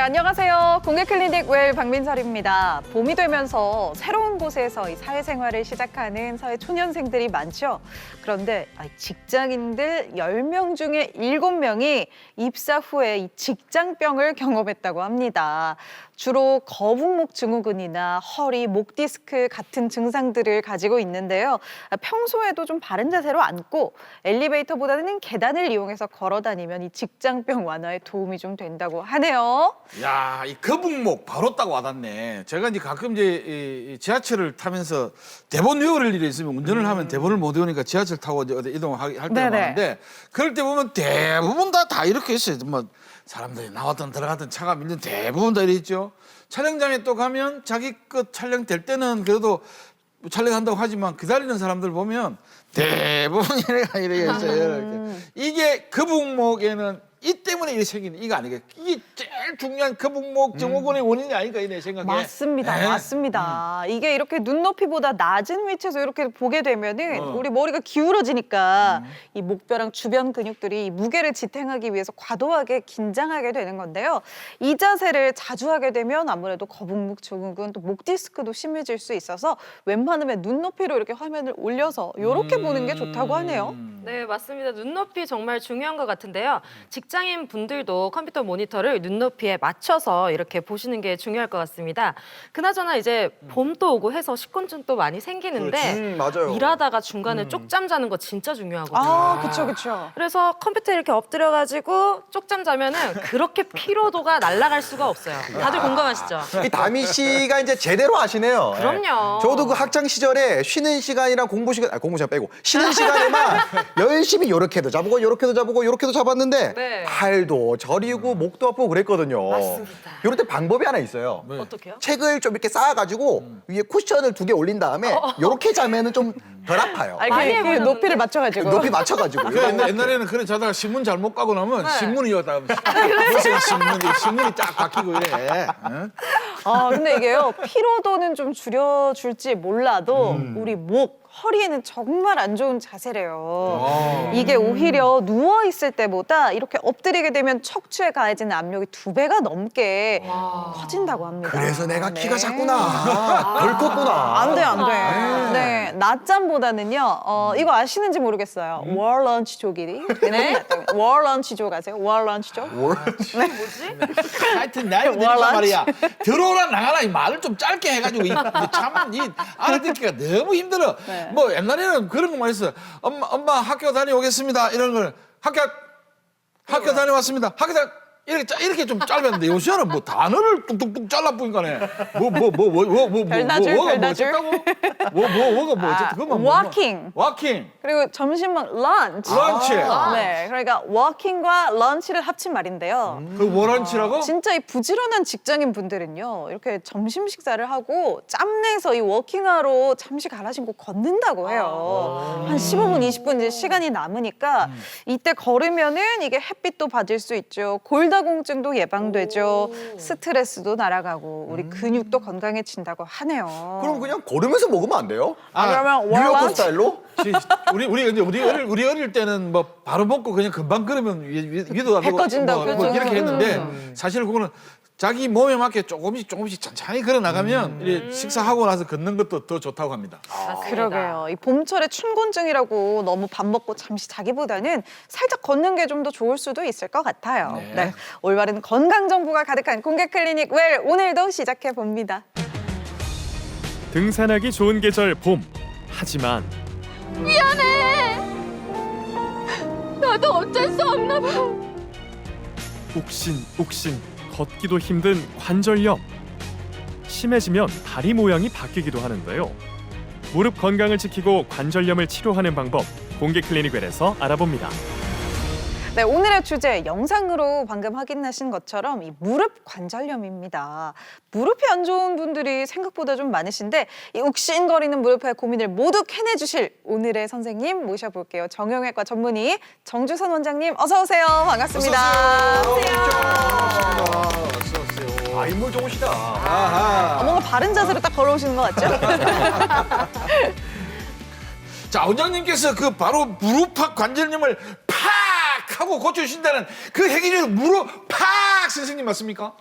안녕하세요. 공개클리닉 웰 박민설입니다. 봄이 되면서 새로운 곳에서 이 사회생활을 시작하는 사회초년생들이 많죠. 그런데 직장인들 10명 중에 7명이 입사 후에 이 직장병을 경험했다고 합니다. 주로 거북목 증후군이나 허리, 목 디스크 같은 증상들을 가지고 있는데요. 평소에도 좀 바른 자세로 앉고 엘리베이터보다는 계단을 이용해서 걸어 다니면 이 직장병 완화에 도움이 좀 된다고 하네요. 야, 이 거북목 바로 딱 와닿네. 제가 이제 가끔 이 지하철을 타면서 대본 외울 일이 있으면 운전을 하면 대본을 못 외우니까 지하철 타고 이제 어디 이동할 때가 많은데 그럴 때 보면 대부분 다 이렇게 있어요. 뭐 사람들이 나왔던 들어갔던 차가 밀린 대부분 다 이래 있죠. 촬영장에 또 가면 자기 것 촬영될 때는 그래도 촬영한다고 하지만 기다리는 사람들 보면 대부분 이래 있어요. 이렇게. 이게 거북목에는 이 때문에 이게 생기는 이거 아니겠? 이게 제일 중요한 거북목 증후군의 원인이 아닌가 이내 생각에. 맞습니다, 네. 맞습니다. 이게 이렇게 눈높이보다 낮은 위치에서 이렇게 보게 되면은 우리 머리가 기울어지니까 이 목뼈랑 주변 근육들이 이 무게를 지탱하기 위해서 과도하게 긴장하게 되는 건데요. 이 자세를 자주 하게 되면 아무래도 거북목 증후군, 또 목 디스크도 심해질 수 있어서 웬만하면 눈높이로 이렇게 화면을 올려서 이렇게 보는 게 좋다고 하네요. 네, 맞습니다. 눈높이 정말 중요한 것 같은데요. 직장인 분들도 컴퓨터 모니터를 눈높이에 맞춰서 이렇게 보시는 게 중요할 것 같습니다. 그나저나 이제 봄도 오고 해서 식곤증도 많이 생기는데 맞아요. 일하다가 중간에 쪽잠 자는 거 진짜 중요하거든요. 아, 그쵸. 그래서 컴퓨터에 이렇게 엎드려가지고 쪽잠 자면은 그렇게 피로도가 날아갈 수가 없어요. 다들 공감하시죠? 이 다미 씨가 이제 제대로 아시네요. 그럼요. 저도 그 학창 시절에 쉬는 시간이랑 공부 시간, 공부 시간 빼고 쉬는 시간에만 열심히 요렇게도 잡고 요렇게도 잡고 요렇게도 잡았는데 네. 팔도 저리고 목도 아프고 그랬거든요. 맞습니다. 요럴 때 방법이 하나 있어요. 어떻게요? 책을 좀 이렇게 쌓아가지고 위에 쿠션을 2개 올린 다음에 요렇게 자면은 좀 덜 아파요. 많이 그 해보셨는데? 높이를 맞춰가지고. 높이 맞춰가지고. 옛날에는 그래 자다가 신문 잘못 가고 나면 신문이 여다 무슨 신문이 쫙 박히고 이래. 응? 근데 이게요, 피로도는 좀 줄여줄지 몰라도 우리 목, 허리에는 정말 안 좋은 자세래요. 이게 오히려 누워있을 때보다 이렇게 엎드리게 되면 척추에 가해지는 압력이 2배가 넘게 커진다고 합니다. 그래서 내가 키가 네. 작구나. 덜 컸구나. 안 돼, 안 돼. 네, 낮잠보다는요, 이거 아시는지 모르겠어요. 월런치족이니? 네? 월런치족 아세요? 월런치족? 하여튼 나이가 드니까 말이야. 들어오라 나가라 이 말을 좀 짧게 해가지고 참 알아듣기가 너무 힘들어. 네. 뭐 옛날에는 그런 거만 있어. 엄마 학교 다녀오겠습니다. 이런 걸 학교 다녀왔습니다. 이렇게 좀 짧았는데 요새는 뭐 단어를 뚝뚝뚝 잘라보니까네. 별다줄. 뭐가 어쨌든 그것만 워킹. 그리고 점심은 런치. 런치. 네, 그러니까 워킹과 런치를 합친 말인데요. 그 워런치라고? 진짜 이 부지런한 직장인 분들은요, 이렇게 점심 식사를 하고 짬내서 이 워킹하러 잠시 갈아 신고 걷는다고 해요. 한 15분, 20분 이제 시간이 남으니까 이때 걸으면은 이게 햇빛도 받을 수 있죠. 골다공증도 예방되죠. 스트레스도 날아가고 우리 근육도 건강해진다고 하네요. 그럼 그냥 걸으면서 먹으면 안 돼요? 그러면 뉴욕 월런치? 스타일로? 우리 어릴 때는 뭐 바로 먹고 그냥 금방 걸으면 위도 안 배 꺼진다고 뭐 그러죠. 이렇게 했는데 사실 그거는 자기 몸에 맞게 조금씩 천천히 걸어 나가면 이렇게 식사하고 나서 걷는 것도 더 좋다고 합니다. 그러게요. 이 봄철에 춘곤증이라고 너무 밥 먹고 잠시 자기보다는 살짝 걷는 게 좀 더 좋을 수도 있을 것 같아요. 네. 올바른 건강 정보가 가득한 공개 클리닉 웰 오늘도 시작해 봅니다. 등산하기 좋은 계절 봄. 하지만 나도 어쩔 수 없나 봐. 욱신욱신 걷기도 힘든 관절염. 심해지면 다리 모양이 바뀌기도 하는데요. 무릎 건강을 지키고 관절염을 치료하는 방법 공개 클리닉 웰에서 알아봅니다. 네, 오늘의 주제 영상으로 방금 확인하신 것처럼 이 무릎 관절염입니다. 무릎이 안 좋은 분들이 생각보다 좀 많으신데 이 욱신거리는 무릎의 고민을 모두 캐내주실 오늘의 선생님 모셔볼게요. 정형외과 전문의 정주선 원장님 어서 오세요. 반갑습니다. 아, 인물 좋으시다. 뭔가 바른 자세로 딱 걸어오시는 것 같죠? 자, 원장님께서 그 바로 무릎팍 관절염을 팍 하고 고쳐주신다는 그 해결 무릎팍 선생님 맞습니까?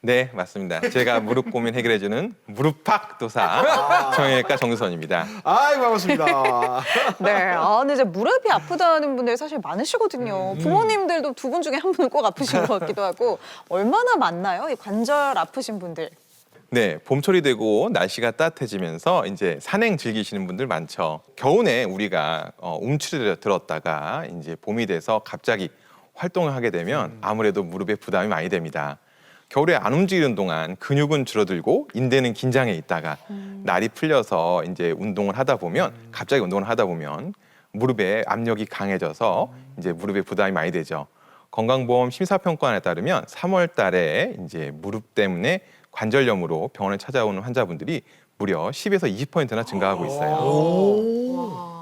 네, 맞습니다. 제가 무릎 고민 해결해주는 무릎팍 도사 정형외과 정두선입니다. 아이 반갑습니다. 네. 근데 이제 무릎이 아프다는 분들 사실 많으시거든요. 부모님들도 두 분 중에 한 분은 꼭 아프신 것 같기도 하고 얼마나 많나요? 이 관절 아프신 분들. 네, 봄철이 되고 날씨가 따뜻해지면서 이제 산행 즐기시는 분들 많죠. 겨우내 우리가 움츠려 들었다가 이제 봄이 돼서 갑자기 활동을 하게 되면 아무래도 무릎에 부담이 많이 됩니다. 겨울에 안 움직이는 동안 근육은 줄어들고 인대는 긴장해 있다가 날이 풀려서 이제 운동을 하다 보면 갑자기 운동을 하다 보면 무릎에 압력이 강해져서 이제 무릎에 부담이 많이 되죠. 건강보험 심사평가원에 따르면 3월 달에 이제 무릎 때문에 관절염으로 병원에 찾아오는 환자분들이 무려 10에서 20%나 증가하고 있어요.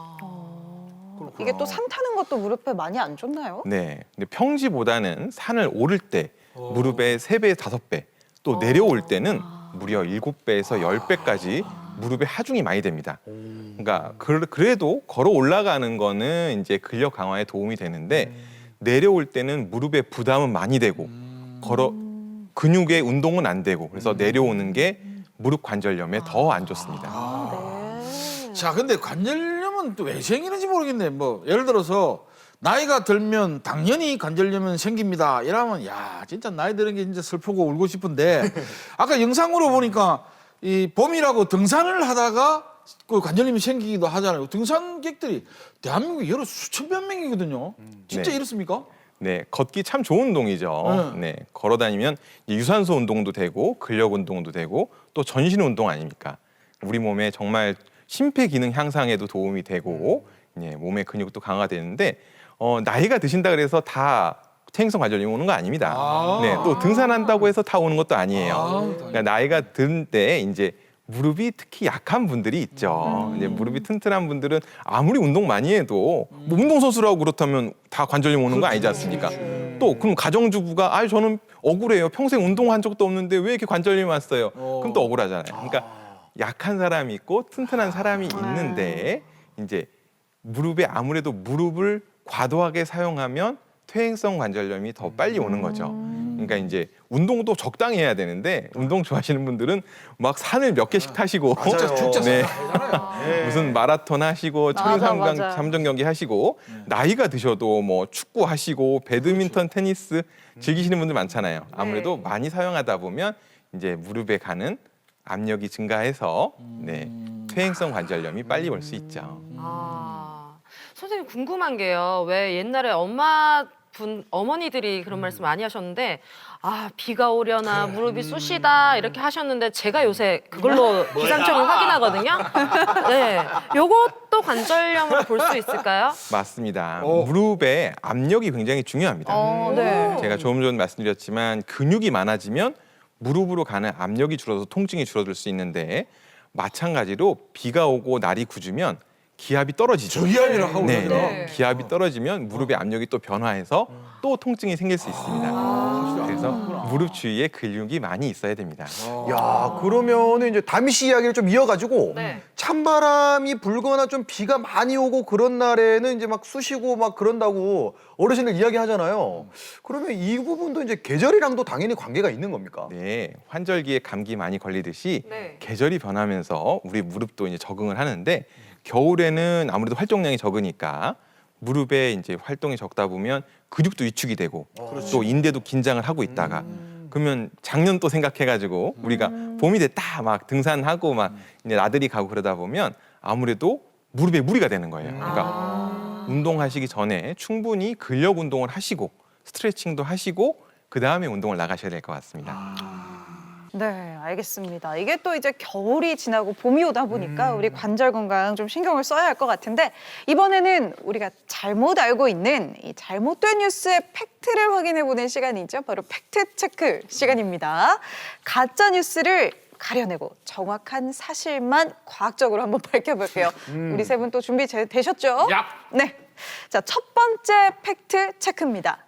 이게 또 산 타는 것도 무릎에 많이 안 좋나요? 네. 근데 평지보다는 산을 오를 때 무릎의 3배, 5배, 또 내려올 때는 무려 7배에서 10배까지 무릎에 하중이 많이 됩니다. 그러니까 그래도 걸어 올라가는 거는 이제 근력 강화에 도움이 되는데 내려올 때는 무릎에 부담은 많이 되고 근육의 운동은 안 되고 그래서 내려오는 게 무릎 관절염에 더 안 좋습니다. 네. 자, 근데 관절염은 또 왜 생기는지 모르겠네. 뭐 예를 들어서 나이가 들면 당연히 관절염은 생깁니다. 이러면 야 진짜 나이 드는 게 진짜 슬프고 울고 싶은데 아까 영상으로 보니까 이 봄이라고 등산을 하다가 그 관절염이 생기기도 하잖아요. 등산객들이 대한민국에 여러 수천 몇 명이거든요. 진짜 네. 이렇습니까? 네, 걷기 참 좋은 운동이죠. 네, 걸어 다니면 유산소 운동도 되고 근력 운동도 되고 또 전신 운동 아닙니까? 우리 몸에 정말 심폐기능 향상에도 도움이 되고 몸의 근육도 강화되는데 나이가 드신다 그래서 다 퇴행성 관절염이 오는 거 아닙니다. 네, 또 등산한다고 해서 다 오는 것도 아니에요. 그러니까 나이가 든 때 이제 무릎이 특히 약한 분들이 있죠. 이제 무릎이 튼튼한 분들은 아무리 운동 많이 해도 뭐 운동선수라고 그렇다면 다 관절염 오는 거 아니지 않습니까? 또 그럼 가정주부가 저는 억울해요. 평생 운동한 적도 없는데 왜 이렇게 관절염이 왔어요? 그럼 또 억울하잖아요. 그러니까 약한 사람이 있고 튼튼한 사람이 있는데 이제 무릎에 무릎을 과도하게 사용하면 퇴행성 관절염이 더 빨리 오는 거죠. 그러니까 이제 운동도 적당히 해야 되는데 운동 좋아하시는 분들은 막 산을 몇 개씩 타시고 네. 무슨 마라톤 하시고 천인 삼종 경기 하시고 나이가 드셔도 뭐 축구 하시고 배드민턴, 테니스 즐기시는 분들 많잖아요. 아무래도 많이 사용하다 보면 이제 무릎에 가는 압력이 증가해서 퇴행성 관절염이 빨리 올 수 있죠. 선생님 궁금한 게요. 왜 옛날에 어머니들이 그런 말씀 많이 하셨는데 비가 오려나 무릎이 쑤시다 이렇게 하셨는데 제가 요새 그걸로 기상청을 확인하거든요. 네, 요것도 관절염으로 볼 수 있을까요? 맞습니다. 무릎에 압력이 굉장히 중요합니다. 네. 제가 조금 전에 말씀드렸지만 근육이 많아지면 무릎으로 가는 압력이 줄어서 통증이 줄어들 수 있는데 마찬가지로 비가 오고 날이 굳으면 기압이 떨어지죠. 저기압이라고 하고 네, 그러더라. 기압이 떨어지면 무릎의 압력이 또 변화해서 또 통증이 생길 수 있습니다. 그래서 무릎 주위에 근육이 많이 있어야 됩니다. 야, 그러면은 이제 다미 씨 이야기를 좀 이어가지고 네. 찬바람이 불거나 좀 비가 많이 오고 그런 날에는 이제 막 쑤시고 막 그런다고 어르신들 이야기하잖아요. 그러면 이 부분도 이제 계절이랑도 당연히 관계가 있는 겁니까? 네, 환절기에 감기 많이 걸리듯이 네. 계절이 변하면서 우리 무릎도 이제 적응을 하는데 겨울에는 아무래도 활동량이 적으니까 무릎에 이제 활동이 적다 보면 근육도 위축이 되고 또 인대도 긴장을 하고 있다가 그러면 작년 또 생각해가지고 우리가 봄이 됐다 막 등산하고 막 이제 나들이 가고 그러다 보면 아무래도 무릎에 무리가 되는 거예요. 그러니까 운동하시기 전에 충분히 근력 운동을 하시고 스트레칭도 하시고 그 다음에 운동을 나가셔야 될 것 같습니다. 네, 알겠습니다. 이게 또 이제 겨울이 지나고 봄이 오다 보니까 우리 관절 건강 좀 신경을 써야 할 것 같은데 이번에는 우리가 잘못 알고 있는 이 잘못된 뉴스의 팩트를 확인해보는 시간이죠. 바로 팩트 체크 시간입니다. 가짜 뉴스를 가려내고 정확한 사실만 과학적으로 한번 밝혀볼게요. 우리 세 분 또 준비 되셨죠? 얍. 네. 자, 첫 번째 팩트 체크입니다.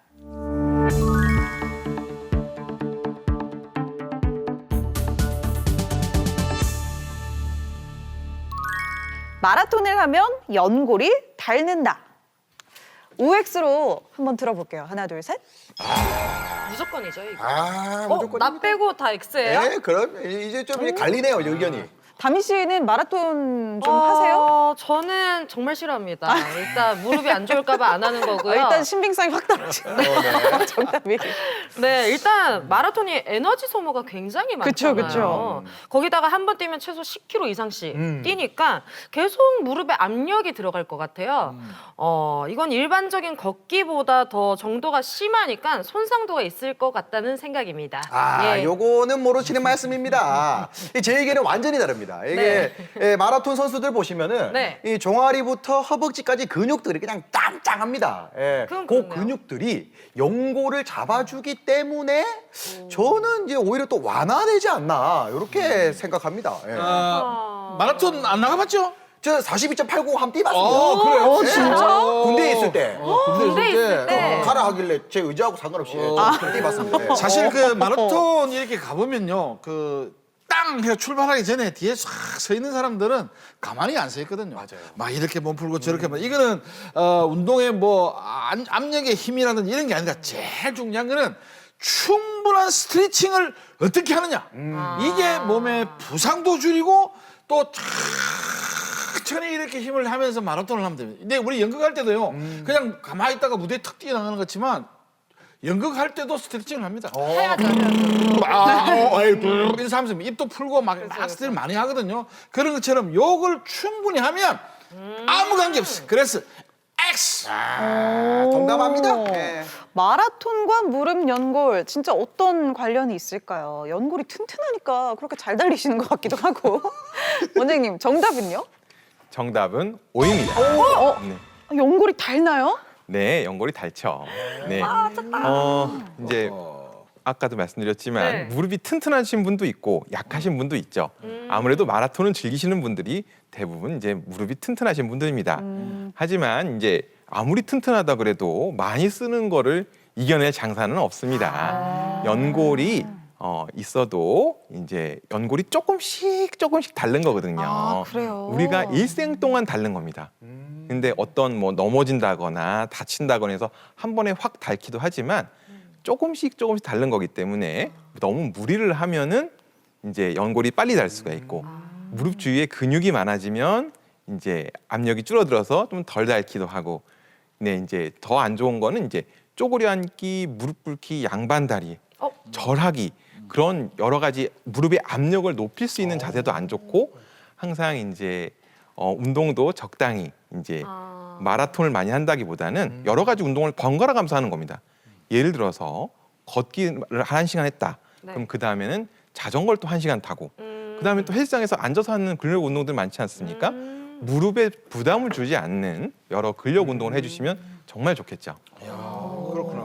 마라톤을 하면 연골이 닳는다. OX로 한번 들어볼게요. 하나, 둘, 셋. 무조건이죠, 이거. 무조건. 나 빼고 다 X예요? 네, 그럼 이제 좀 이제 갈리네요, 의견이. 다미 씨는 마라톤 좀 하세요? 저는 정말 싫어합니다. 일단 무릎이 안 좋을까봐 안 하는 거고요. 일단 신빙성이 확 떨어지네. 정답이. 네, 일단 마라톤이 에너지 소모가 굉장히 그쵸, 많잖아요. 그쵸. 거기다가 한 번 뛰면 최소 10km 이상씩 뛰니까 계속 무릎에 압력이 들어갈 것 같아요. 이건 일반적인 걷기보다 더 정도가 심하니까 손상도가 있을 것 같다는 생각입니다. 예. 요거는 모르시는 말씀입니다. 제 의견은 완전히 다릅니다. 이게 마라톤 선수들 보시면은 네. 이 종아리부터 허벅지까지 근육들이 그냥 짱짱합니다. 그건 그 그렇네요. 근육들이 연골을 잡아주기 때문에 저는 이제 오히려 또 완화되지 않나 이렇게 생각합니다. 마라톤 안 나가봤죠? 저 42.89 한번 뛰봤습니다. 그래요? 진짜? 군대에 있을 때. 군대에 있을 때. 가라 하길래 제 의지하고 상관없이 뛰봤습니다. 사실 그 마라톤 이렇게 가보면요, 땅 해서 출발하기 전에 뒤에 싹 서 있는 사람들은 가만히 안 서 있거든요. 맞아요. 막 이렇게 몸 풀고 저렇게 막 이거는 운동의 뭐 압력의 힘이라든지 이런 게 아니라 제일 중요한 거는 충분한 스트레칭을 어떻게 하느냐. 이게 몸의 부상도 줄이고 또 천천히 이렇게 힘을 하면서 마라톤을 하면 됩니다. 근데 우리 연극할 때도요, 그냥 가만히 있다가 무대에 턱 뛰어나가는 것 같지만 연극할 때도 스트레칭을 합니다. 해야죠. 인사하면서 입도 풀고 막 스트레칭 많이 하거든요. 그런 것처럼 요걸 충분히 하면 아무 관계 없어. 그래서 X. 동감합니다. 마라톤과 무릎 연골 진짜 어떤 관련이 있을까요? 연골이 튼튼하니까 그렇게 잘 달리시는 것 같기도 하고. 원장님 정답은요? 정답은 O입니다. 네. 연골이 닳나요? 네, 연골이 닳죠. 네. 이제 아까도 말씀드렸지만 네. 무릎이 튼튼하신 분도 있고 약하신 분도 있죠. 아무래도 마라톤을 즐기시는 분들이 대부분 이제 무릎이 튼튼하신 분들입니다. 하지만 이제 아무리 튼튼하다 그래도 많이 쓰는 거를 이겨낼 장사는 없습니다. 연골이 있어도 이제 연골이 조금씩 닳는 거거든요. 그래요? 우리가 일생 동안 닳는 겁니다. 근데 어떤 뭐 넘어진다거나 다친다거나 해서 한 번에 확 닳기도 하지만 조금씩 닳는 거기 때문에 너무 무리를 하면은 이제 연골이 빨리 닳을 수가 있고 무릎 주위에 근육이 많아지면 이제 압력이 줄어들어서 좀 덜 닳기도 하고. 네, 이제 더 안 좋은 거는 이제 쪼그려 앉기, 무릎 꿇기, 양반다리, 절하기 그런 여러 가지 무릎의 압력을 높일 수 있는 자세도 안 좋고 항상 이제 운동도 적당히 이제 마라톤을 많이 한다기보다는 여러 가지 운동을 번갈아 가면서 하는 겁니다. 예를 들어서 걷기를 1시간 했다. 네. 그럼 그 다음에는 자전거를 또 1시간 타고 그 다음에 또 헬스장에서 앉아서 하는 근력 운동들 많지 않습니까? 무릎에 부담을 주지 않는 여러 근력 운동을 해주시면 정말 좋겠죠. 그렇구나.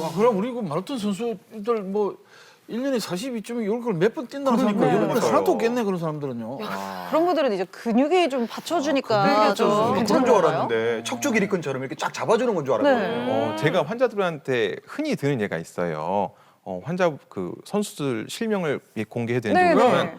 와, 그럼 우리 그 마라톤 선수들 뭐 1년에 42.2 이런 걸 몇 번 뛴다는 사람들 이런 거 하나도 없겠네, 그런 사람들은요. 그런 분들은 이제 근육이 좀 받쳐주니까 좀 그런 괜찮은 줄 건가요? 알았는데 척추 기립근처럼 이렇게 쫙 잡아주는 건 줄 알았거든요. 제가 환자들한테 흔히 드는 예가 있어요. 환자 그 선수들 실명을 공개해도 되는지 네, 모르지만 네.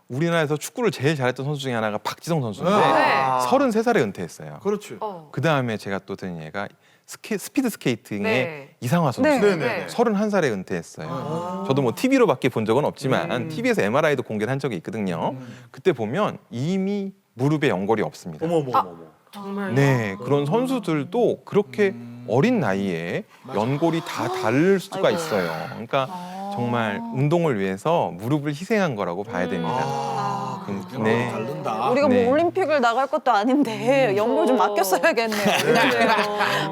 우리나라에서 축구를 제일 잘했던 선수 중에 하나가 박지성 선수인데 네. 33살에 은퇴했어요. 그렇지. 그 다음에 제가 또 드는 얘가 스피드 스케이팅의 네. 이상화 선수. 네. 네. 31살에 은퇴했어요. 저도 뭐 TV로밖에 본 적은 없지만 TV에서 MRI도 공개를 한 적이 있거든요. 그때 보면 이미 무릎에 연골이 없습니다. 어머. 정말. 네, 그런 선수들도 그렇게 어린 나이에 연골이 다 닳을 수가 있어요. 그러니까 정말 운동을 위해서 무릎을 희생한 거라고 봐야 됩니다. 네. 다른다. 우리가 네. 뭐 올림픽을 나갈 것도 아닌데 연골 좀 아껴 써야겠네요.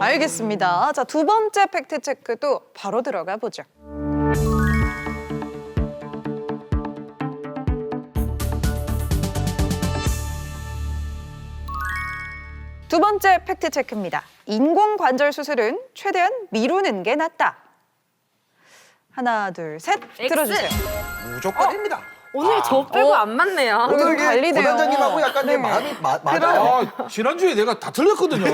알겠습니다. 자, 두 번째 팩트 체크도 바로 들어가 보죠. 두 번째 팩트 체크입니다. 인공관절 수술은 최대한 미루는 게 낫다. 하나, 둘, 셋. X. 들어주세요. 무조건입니다. 오늘 저 빼고 안 맞네요. 오늘 오늘 이게 갈리네요. 고단장님하고 약간 네. 마음이 맞아요. 지난주에 내가 다 틀렸거든요.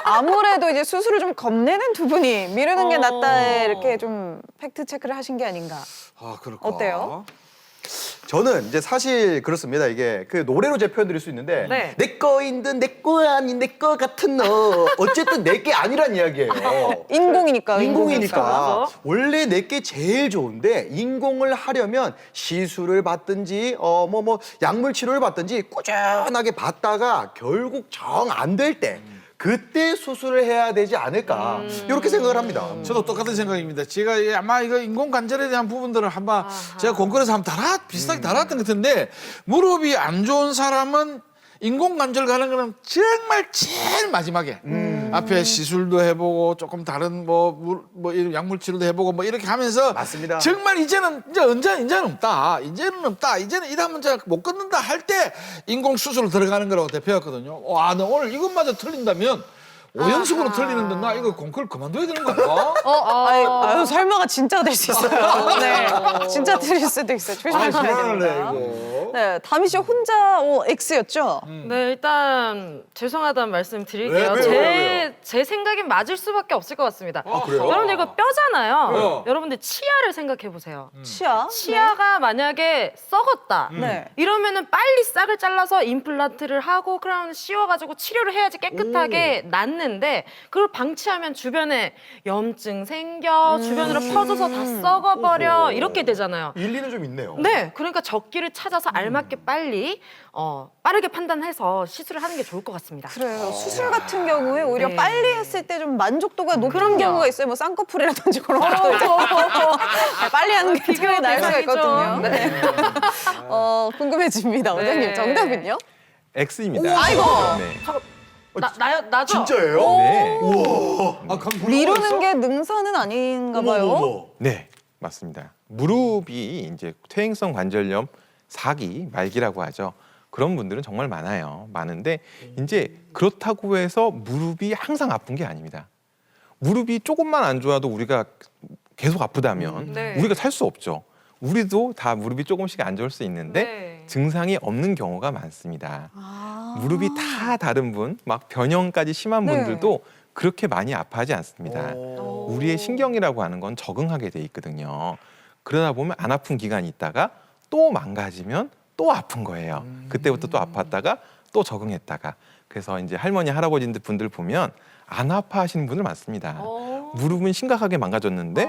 아무래도 이제 수술을 좀 겁내는 두 분이 미루는 게 낫다 어. 이렇게 좀 팩트 체크를 하신 게 아닌가. 아, 그럴까? 어때요? 저는 이제 사실 그렇습니다. 이게 그 노래로 제 표현 드릴 수 있는데 네. 내 거인 듯 내 거 아닌 내 거 같은 너 어쨌든 내 게 아니란 이야기예요. 인공이니까. 인공이니까 원래 내게 제일 좋은데 인공을 하려면 시술을 받든지 뭐 약물 치료를 받든지 꾸준하게 받다가 결국 정 안 될 때 그때 수술을 해야 되지 않을까 이렇게 생각을 합니다. 저도 똑같은 생각입니다. 제가 아마 이거 인공 관절에 대한 부분들을 한번 제가 공권에서 한번 비슷하게 다뤘던 것 같은데 무릎이 안 좋은 사람은 인공 관절 가는 거는 정말 제일 마지막에 앞에 시술도 해보고 조금 다른 뭐 이런 약물 치료도 해보고 뭐 이렇게 하면서 맞습니다. 정말 이제는 이제는 없다 이제는 이 다음 문제 못 끊는다 할 때 인공 수술로 들어가는 거라고 대표였거든요. 와, 나 오늘 이것마저 틀린다면 5연속으로 틀리는데 나 이거 공클 그만둬야 되는 거야? 아유, 설마가 진짜 될 수 있어요. 네, 진짜 틀릴 수도 있어요. 조심하셔야 됩니다. 이거. 네, 다미 씨 혼자 X였죠? 네, 일단 죄송하다는 말씀 드릴게요. 왜요? 제 생각엔 맞을 수밖에 없을 것 같습니다. 그래요? 여러분들 이거 뼈잖아요. 네. 여러분들 치아를 생각해 보세요. 치아? 치아가 만약에 썩었다. 네. 이러면은 빨리 싹을 잘라서 임플란트를 하고 크라운을 씌워가지고 치료를 해야지 깨끗하게 낫는데 그걸 방치하면 주변에 염증 생겨 주변으로 퍼져서 다 썩어버려 이렇게 되잖아요. 일리는 좀 있네요. 네, 그러니까 적기를 찾아서 알맞게 빨리 빠르게 판단해서 시술을 하는 게 좋을 것 같습니다. 그래요. 수술 같은 경우에 오히려 네. 빨리 했을 때 좀 만족도가 높은 그럼요. 경우가 있어요. 뭐 쌍꺼풀이라든지 그런 것도 이제 빨리 하는 게 차이 날 수가 대상이죠. 있거든요. 네. 궁금해집니다. 네. 원장님 정답은요? X입니다. 아이고! 네. 나죠? 진짜예요? 네. 미루는 게 능사는 아닌가 봐요. 네, 맞습니다. 무릎이 이제 퇴행성 관절염 4기, 말기라고 하죠. 그런 분들은 정말 많은데 이제 그렇다고 해서 무릎이 항상 아픈 게 아닙니다. 무릎이 조금만 안 좋아도 우리가 계속 아프다면 네. 우리가 살 수 없죠. 우리도 다 무릎이 조금씩 안 좋을 수 있는데 네. 증상이 없는 경우가 많습니다. 무릎이 다 다른 분, 막 변형까지 심한 네. 분들도 그렇게 많이 아파하지 않습니다. 오. 우리의 신경이라고 하는 건 적응하게 돼 있거든요. 그러다 보면 안 아픈 기간이 있다가 또 망가지면 또 아픈 거예요. 그때부터 또 아팠다가 또 적응했다가. 그래서 이제 할머니, 할아버지 분들 보면 안 아파하시는 분들 많습니다. 무릎은 심각하게 망가졌는데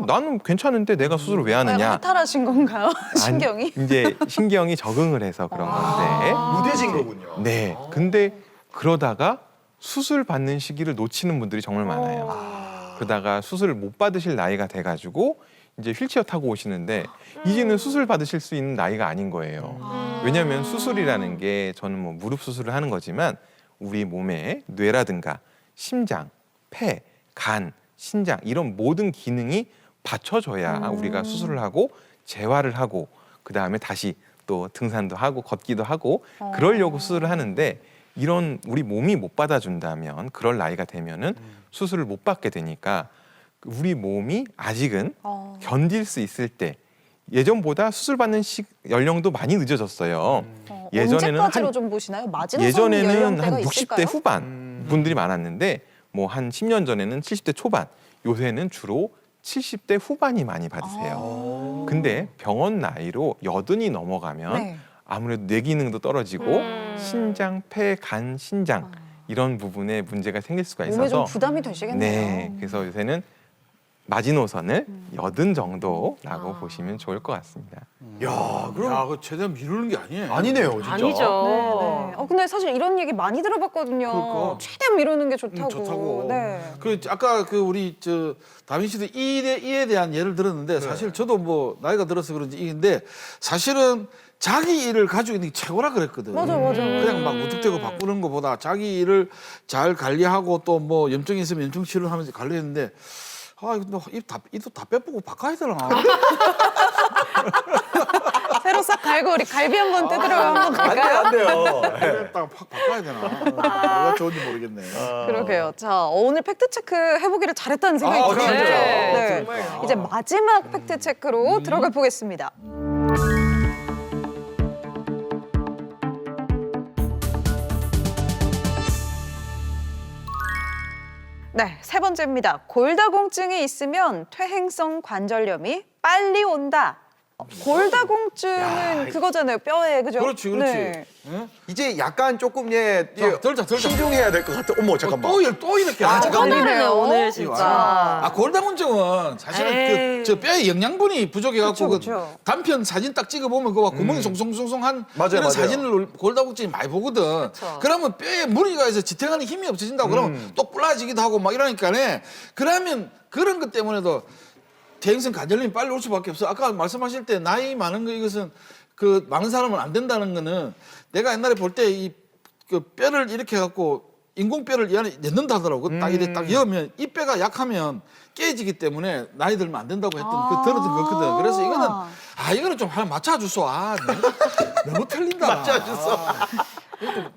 나는 괜찮은데 내가 수술을 왜 하느냐. 해탈하신 건가요? 신경이? 아니, 이제 신경이 적응을 해서 그런 건데. 무뎌진 거군요. 네. 근데 그러다가 수술 받는 시기를 놓치는 분들이 정말 많아요. 그러다가 수술을 못 받으실 나이가 돼가지고 이제 휠체어 타고 오시는데 이제는 수술 받으실 수 있는 나이가 아닌 거예요. 왜냐하면 수술이라는 게 저는 뭐 무릎 수술을 하는 거지만 우리 몸에 뇌라든가 심장, 폐, 간, 신장 이런 모든 기능이 받쳐줘야 우리가 수술을 하고 재활을 하고 그 다음에 다시 또 등산도 하고 걷기도 하고 그러려고 수술을 하는데 이런 우리 몸이 못 받아준다면 그럴 나이가 되면은 수술을 못 받게 되니까 우리 몸이 아직은 견딜 수 있을 때 예전보다 수술 받는 연령도 많이 늦어졌어요. 언제까지로 좀 보시나요? 마지노선 예전에는 연령대가 한 60대 있을까요? 후반 분들이 많았는데 뭐 한 10년 전에는 70대 초반, 요새는 주로 70대 후반이 많이 받으세요. 근데 병원 나이로 80이 넘어가면 네. 아무래도 뇌 기능도 떨어지고 신장, 폐, 간, 신장 이런 부분에 문제가 생길 수가 몸에 좀 있어서 부담이 되시겠네요. 네, 그래서 요새는 마지노선을 80 정도라고 보시면 좋을 것 같습니다. 야, 그럼 야, 그 최대한 미루는 게 아니에요. 아니네요, 진짜. 아니죠. 네, 네. 근데 사실 이런 얘기 많이 들어봤거든요. 그러니까. 최대한 미루는 게 좋다고. 좋다고. 네. 그 아까 그 우리 다민 씨도 이에 대한 예를 들었는데 사실 저도 뭐 나이가 들어서 그런지 이인데 사실은 자기 일을 가지고 있는 게 최고라 그랬거든. 맞아. 그냥 막 무턱대고 바꾸는 것보다 자기 일을 잘 관리하고 또 뭐 염증이 있으면 염증 치료를 하면서 관리했는데 이거 입도 다 빼보고 바꿔야 되나? 새로 싹 갈고 우리 갈비 한번 뜯으러 한번 갈까요? 안 돼요. 딱 팍 바꿔야 되나? 뭐가 좋은지 모르겠네. 그러게요. 자, 오늘 팩트 체크 해보기를 잘했다는 생각이 아, 들어요. 진짜? 네. 정말요? 이제 마지막 팩트 체크로 들어가 보겠습니다. 네, 세 번째입니다. 골다공증이 있으면 퇴행성 관절염이 빨리 온다. 골다공증은 그거잖아요. 뼈에 그죠? 그렇지, 그렇지. 네. 예? 이제 약간 조금 자, 들자. 신중해야 될 것 같아. 어머 잠깐만. 또 이렇게 아, 잠깐만. 꺼내네 오늘 진짜. 아, 골다공증은 사실은 에이. 저 뼈에 영양분이 부족해갖고 그쵸. 단편 사진 딱 찍어보면 그거 구멍이 송송송송한 맞아요, 이런 맞아요. 사진을 골다공증이 많이 보거든. 그쵸. 그러면 뼈에 무리가 있어 지탱하는 힘이 없어진다고 그러면 또 불라지기도 하고 막 이러니까네. 그러면 그런 것 때문에도 퇴행성 관절염이 빨리 올 수밖에 없어. 아까 말씀하실 때 나이 많은 거 이것은 그 많은 사람은 안 된다는 거는 내가 옛날에 볼 때 이 그 뼈를 이렇게 해갖고 인공뼈를 이 안에 넣는다 하더라고. 딱 이렇게 딱 여면 이 뼈가 약하면 깨지기 때문에 나이 들면 안 된다고 했던 그 들었던 거거든. 그래서 이거는 좀 하나 맞춰주소. 너무 틀린다. 맞춰주소.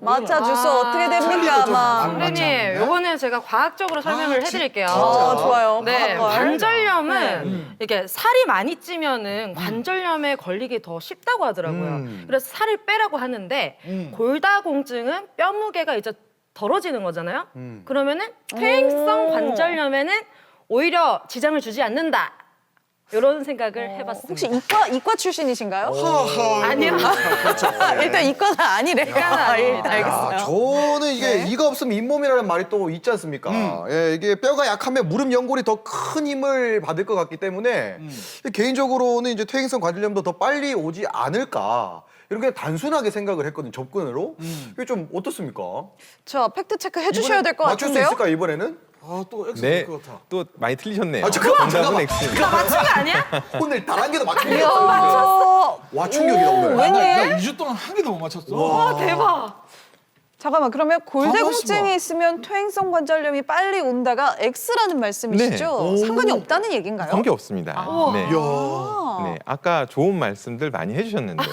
맞춰주소 어떻게 됩니까? 막. 선배님, 요거는 제가 과학적으로 설명을 해드릴게요. 좋아요. 네, 과학을. 관절염은 이게 살이 많이 찌면은 관절염에 걸리기 더 쉽다고 하더라고요. 그래서 살을 빼라고 하는데 골다공증은 뼈 무게가 이제 덜어지는 거잖아요. 그러면은 퇴행성 관절염에는 오히려 지장을 주지 않는다. 이런 생각을 해봤습니다. 혹시 이과 출신이신가요? 아니요. 일단 이과는 아니래요. 이과는 아닙니다. 알겠어요. 저는 이게 이가 없으면 잇몸이라는 말이 또 있지 않습니까? 예, 이게 뼈가 약하면 무릎 연골이 더 큰 힘을 받을 것 같기 때문에 개인적으로는 이제 퇴행성 관절염도 더 빨리 오지 않을까 이렇게 단순하게 생각을 했거든요. 접근으로. 이게 좀 어떻습니까? 저 팩트 체크 해주셔야 될 것 맞출 수 같은데요. 있을까 이번에는? 또 X 네, 될 것 같아. 또 많이 틀리셨네요. 잠깐만. 정답은 X입니다. 나 맞춘 거 아니야? 오늘 단 한 개도 맞춘 게 이야, 없어요. 와 충격이다 오늘. 웬일? 나 2주 동안 한 개도 못 맞췄어. 와, 대박. 잠깐만 그러면 골다공증이 가만있어 봐. 있으면 퇴행성 관절염이 빨리 온다가 X라는 말씀이시죠? 네. 상관이 없다는 얘기인가요? 관계 없습니다. 네. 아. 네, 아까 좋은 말씀들 많이 해주셨는데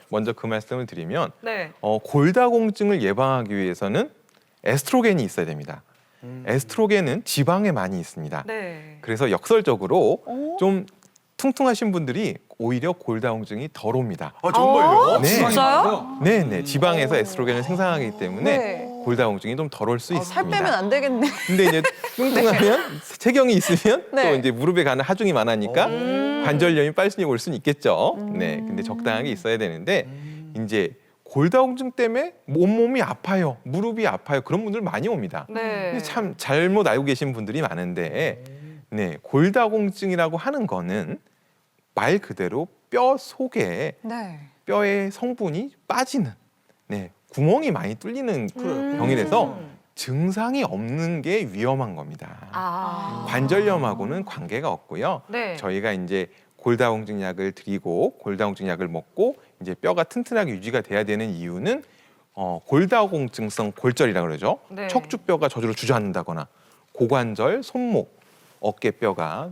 먼저 그 말씀을 드리면 네. 골다공증을 예방하기 위해서는 에스트로겐이 있어야 됩니다. 에스트로겐은 지방에 많이 있습니다. 네. 그래서 역설적으로 좀 퉁퉁하신 분들이 오히려 골다공증이 덜 옵니다. 아 정말요? 네. 진짜요? 네, 지방에서 에스트로겐을 생산하기 때문에 네. 골다공증이 좀 덜 올 수 있습니다. 살 빼면 안 되겠네. 근데 이제 뚱뚱하면 체경이 있으면 네. 또 이제 무릎에 가는 하중이 많으니까 관절염이 빨리 올 수는 있겠죠. 네, 근데 적당하게 있어야 되는데 이제 골다공증 때문에 온몸이 아파요, 무릎이 아파요 그런 분들 많이 옵니다. 네. 근데 참 잘못 알고 계신 분들이 많은데, 네, 골다공증이라고 하는 거는 말 그대로 뼈 속에 네. 뼈의 성분이 빠지는, 네, 구멍이 많이 뚫리는 병이라서 증상이 없는 게 위험한 겁니다. 아. 관절염하고는 관계가 없고요. 네. 저희가 이제 골다공증 약을 드리고 골다공증 약을 먹고 이제 뼈가 튼튼하게 유지가 돼야 되는 이유는 골다공증성 골절이라고 그러죠. 네. 척추뼈가 저절로 주저앉는다거나 고관절, 손목, 어깨뼈가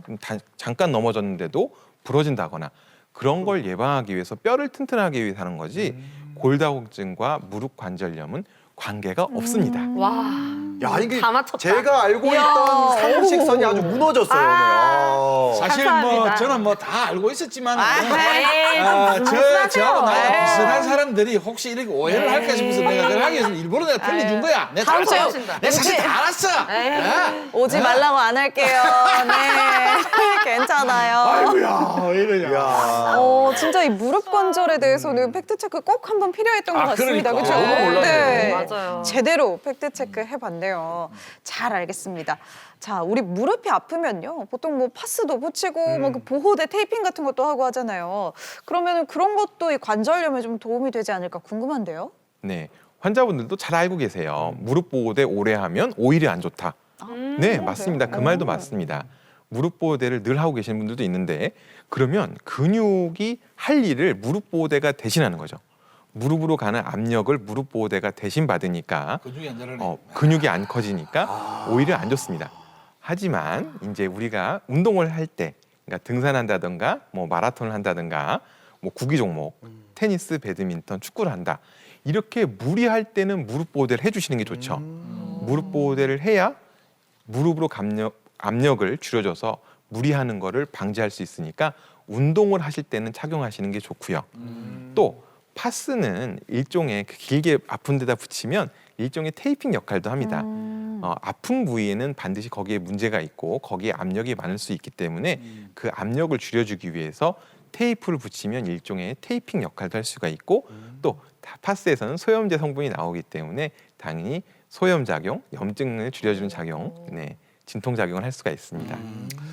잠깐 넘어졌는데도 부러진다거나 그런 걸 예방하기 위해서 뼈를 튼튼하게 위해서 하는 거지 골다공증과 무릎 관절염은 관계가 없습니다. 와. 야 이게 다 맞췄다. 제가 알고 있던 상식선이 아주 무너졌어요 오늘. 아. 사실 감사합니다. 저는 다 알고 있었지만 에이, 좀 저하고 나이 에이. 비슷한 사람들이 혹시 이렇게 오해를 할까 싶어서 내가 그걸 하기 위해서 일부러 내가 틀려준 거야. 내가 다음 다 주에 알았어. 오신다. 내가 사실 다 알았어. 예? 오지 말라고 안 할게요. 네. 괜찮아요. 아이고야, 왜 이러냐. 야. 진짜 이 무릎 관절에 대해서는 팩트 체크 꼭 한번 필요했던 것 같습니다. 그러니까. 그렇죠? 너무 몰랐네. 맞아요. 제대로 팩트 체크 해봤네요. 잘 알겠습니다. 자, 우리 무릎이 아프면요. 보통 뭐 파스도 붙이고 뭐그 보호대 테이핑 같은 것도 하고 하잖아요. 그러면 그런 것도 이 관절염에 좀 도움이 되지 않을까 궁금한데요. 네, 환자분들도 잘 알고 계세요. 무릎 보호대 오래 하면 오히려 안 좋다. 네, 맞습니다. 그 말도 맞습니다. 무릎 보호대를 늘 하고 계시는 분들도 있는데 그러면 근육이 할 일을 무릎 보호대가 대신하는 거죠. 무릎으로 가는 압력을 무릎 보호대가 대신 받으니까 근육이 안 자라네. 근육이 안 커지니까 오히려 안 좋습니다. 하지만 이제 우리가 운동을 할 때, 그러니까 등산한다든가, 뭐 마라톤을 한다든가, 뭐 구기 종목, 테니스, 배드민턴, 축구를 한다. 이렇게 무리할 때는 무릎 보호대를 해주시는 게 좋죠. 무릎 보호대를 해야 무릎으로 압력을 줄여줘서 무리하는 거를 방지할 수 있으니까 운동을 하실 때는 착용하시는 게 좋고요. 또 파스는 일종의 길게 아픈 데다 붙이면 일종의 테이핑 역할도 합니다. 아픈 부위에는 반드시 거기에 문제가 있고 거기에 압력이 많을 수 있기 때문에 그 압력을 줄여주기 위해서 테이프를 붙이면 일종의 테이핑 역할도 할 수가 있고 또 파스에서는 소염제 성분이 나오기 때문에 당연히 소염 작용, 염증을 줄여주는 작용, 네, 진통 작용을 할 수가 있습니다.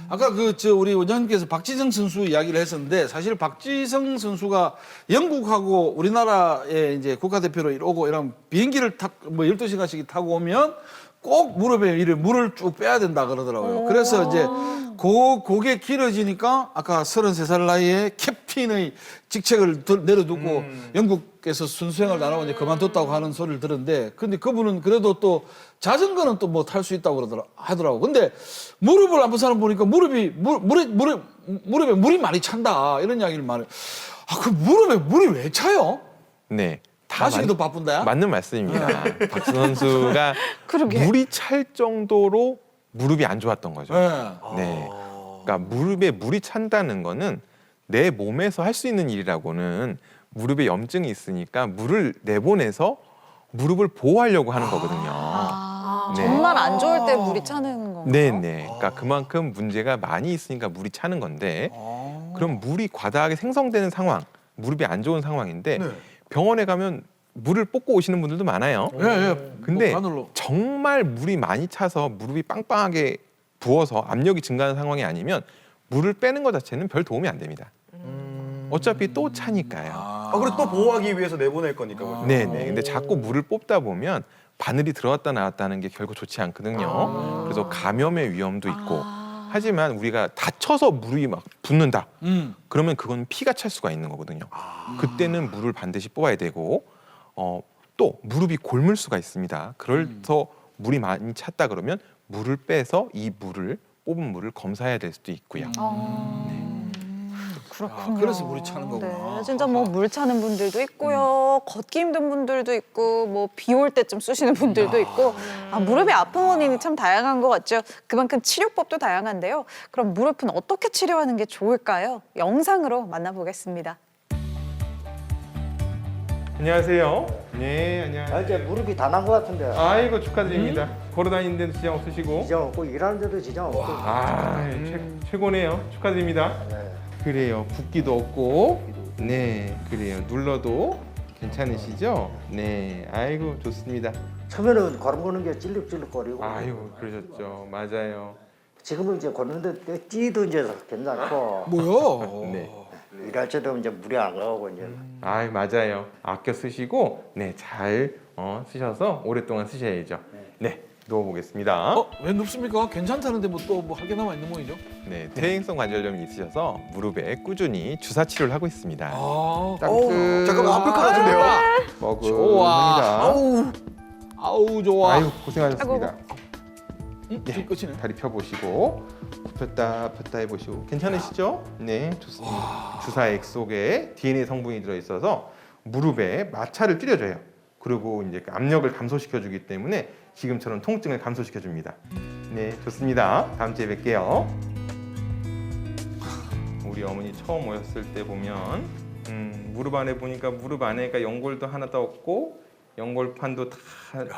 아까 우리 원장님께서 박지성 선수 이야기를 했었는데 사실 박지성 선수가 영국하고 우리나라에 이제 국가대표로 오고 이런 비행기를 뭐 12시간씩 타고 오면 꼭 무릎에 물을 쭉 빼야 된다 그러더라고요. 그래서 이제 그게 길어지니까 아까 33살 나이에 캡틴의 직책을 내려두고 영국에서 순수행을 안 하고 이제 그만뒀다고 하는 소리를 들었는데 근데 그분은 그래도 또 자전거는 또 뭐 탈 수 있다고 하더라고. 근데 무릎을 안 본 사람 보니까 무릎에 물이 많이 찬다 이런 이야기를 말해. 아, 그 무릎에 물이 왜 차요? 네. 마시기도 바쁜데요? 맞는 말씀입니다. 박수 선수가 그러게. 물이 찰 정도로 무릎이 안 좋았던 거죠. 네. 네. 그러니까 무릎에 물이 찬다는 거는 내 몸에서 할 수 있는 일이라고는 무릎에 염증이 있으니까 물을 내보내서 무릎을 보호하려고 하는 거거든요. 네. 정말 안 좋을 때 물이 차는 건가요? 네네. 그러니까 그만큼 문제가 많이 있으니까 물이 차는 건데 그럼 물이 과다하게 생성되는 상황, 무릎이 안 좋은 상황인데 네. 병원에 가면 물을 뽑고 오시는 분들도 많아요. 예, 예. 근데 뭐 바늘로. 정말 물이 많이 차서 무릎이 빵빵하게 부어서 압력이 증가하는 상황이 아니면 물을 빼는 것 자체는 별 도움이 안 됩니다. 어차피 또 차니까요. 아, 그리고 또 보호하기 위해서 내보낼 거니까. 그렇죠? 네네. 근데 자꾸 물을 뽑다 보면 바늘이 들어왔다 나왔다 하는 게 결코 좋지 않거든요. 그래서 감염의 위험도 있고. 하지만 우리가 다쳐서 물이 막 붓는다. 그러면 그건 피가 찰 수가 있는 거거든요. 그때는 물을 반드시 뽑아야 되고 또 무릎이 골물 수가 있습니다. 그래서 물이 많이 찼다 그러면 물을 빼서 이 물을 뽑은 물을 검사해야 될 수도 있고요. 그렇군요. 그래서 물이 차는 거구나. 네, 진짜 뭐 물 차는 분들도 있고요. 걷기 힘든 분들도 있고 뭐 비 올 때쯤 쑤시는 분들도 있고 무릎이 아픈 원인이 참 다양한 것 같죠. 그만큼 치료법도 다양한데요. 그럼 무릎은 어떻게 치료하는 게 좋을까요? 영상으로 만나보겠습니다. 안녕하세요. 네, 안녕하세요. 이제 무릎이 다 난 것 같은데. 아이고 축하드립니다. 걸어다니는 데도 지장 없으시고. 지장 없고 일하는 데도 지장 없고. 최고네요. 축하드립니다. 네. 그래요. 붓기도 없고. 네, 그래요. 눌러도 괜찮으시죠? 네, 아이고 좋습니다. 처음에는 걸음 거는 게 찔릭찔릭거리고. 아이고 그러셨죠. 맞아요. 지금은 이제 걷는데 뛰도 이제 괜찮고. 뭐요? 네. 일할 때도 이제 물이 안 가고 이제. 아이 맞아요. 아껴 쓰시고 네 잘 쓰셔서 오랫동안 쓰셔야죠. 네, 누워보겠습니다. 왜 눕습니까? 괜찮다는데 뭐 또 뭐 할 게 남아 있는 모이죠? 네, 퇴행성 관절염이 있으셔서 무릎에 꾸준히 주사 치료를 하고 있습니다. 잠깐만 아플 것 같은데요. 먹읍니다. 아우 좋아. 아유 고생하셨습니다. 네. 끝이네. 다리 펴보시고 폈다 폈다 해보시고 괜찮으시죠? 네, 좋습니다. 주사 액 속에 DNA 성분이 들어있어서 무릎에 마찰을 줄여줘요. 그리고 이제 압력을 감소시켜주기 때문에 지금처럼 통증을 감소시켜줍니다. 네, 좋습니다. 다음 주에 뵐게요. 우리 어머니 처음 오셨을 때 보면 무릎 안에 보니까 무릎 안에가 연골도 하나도 없고 연골판도 다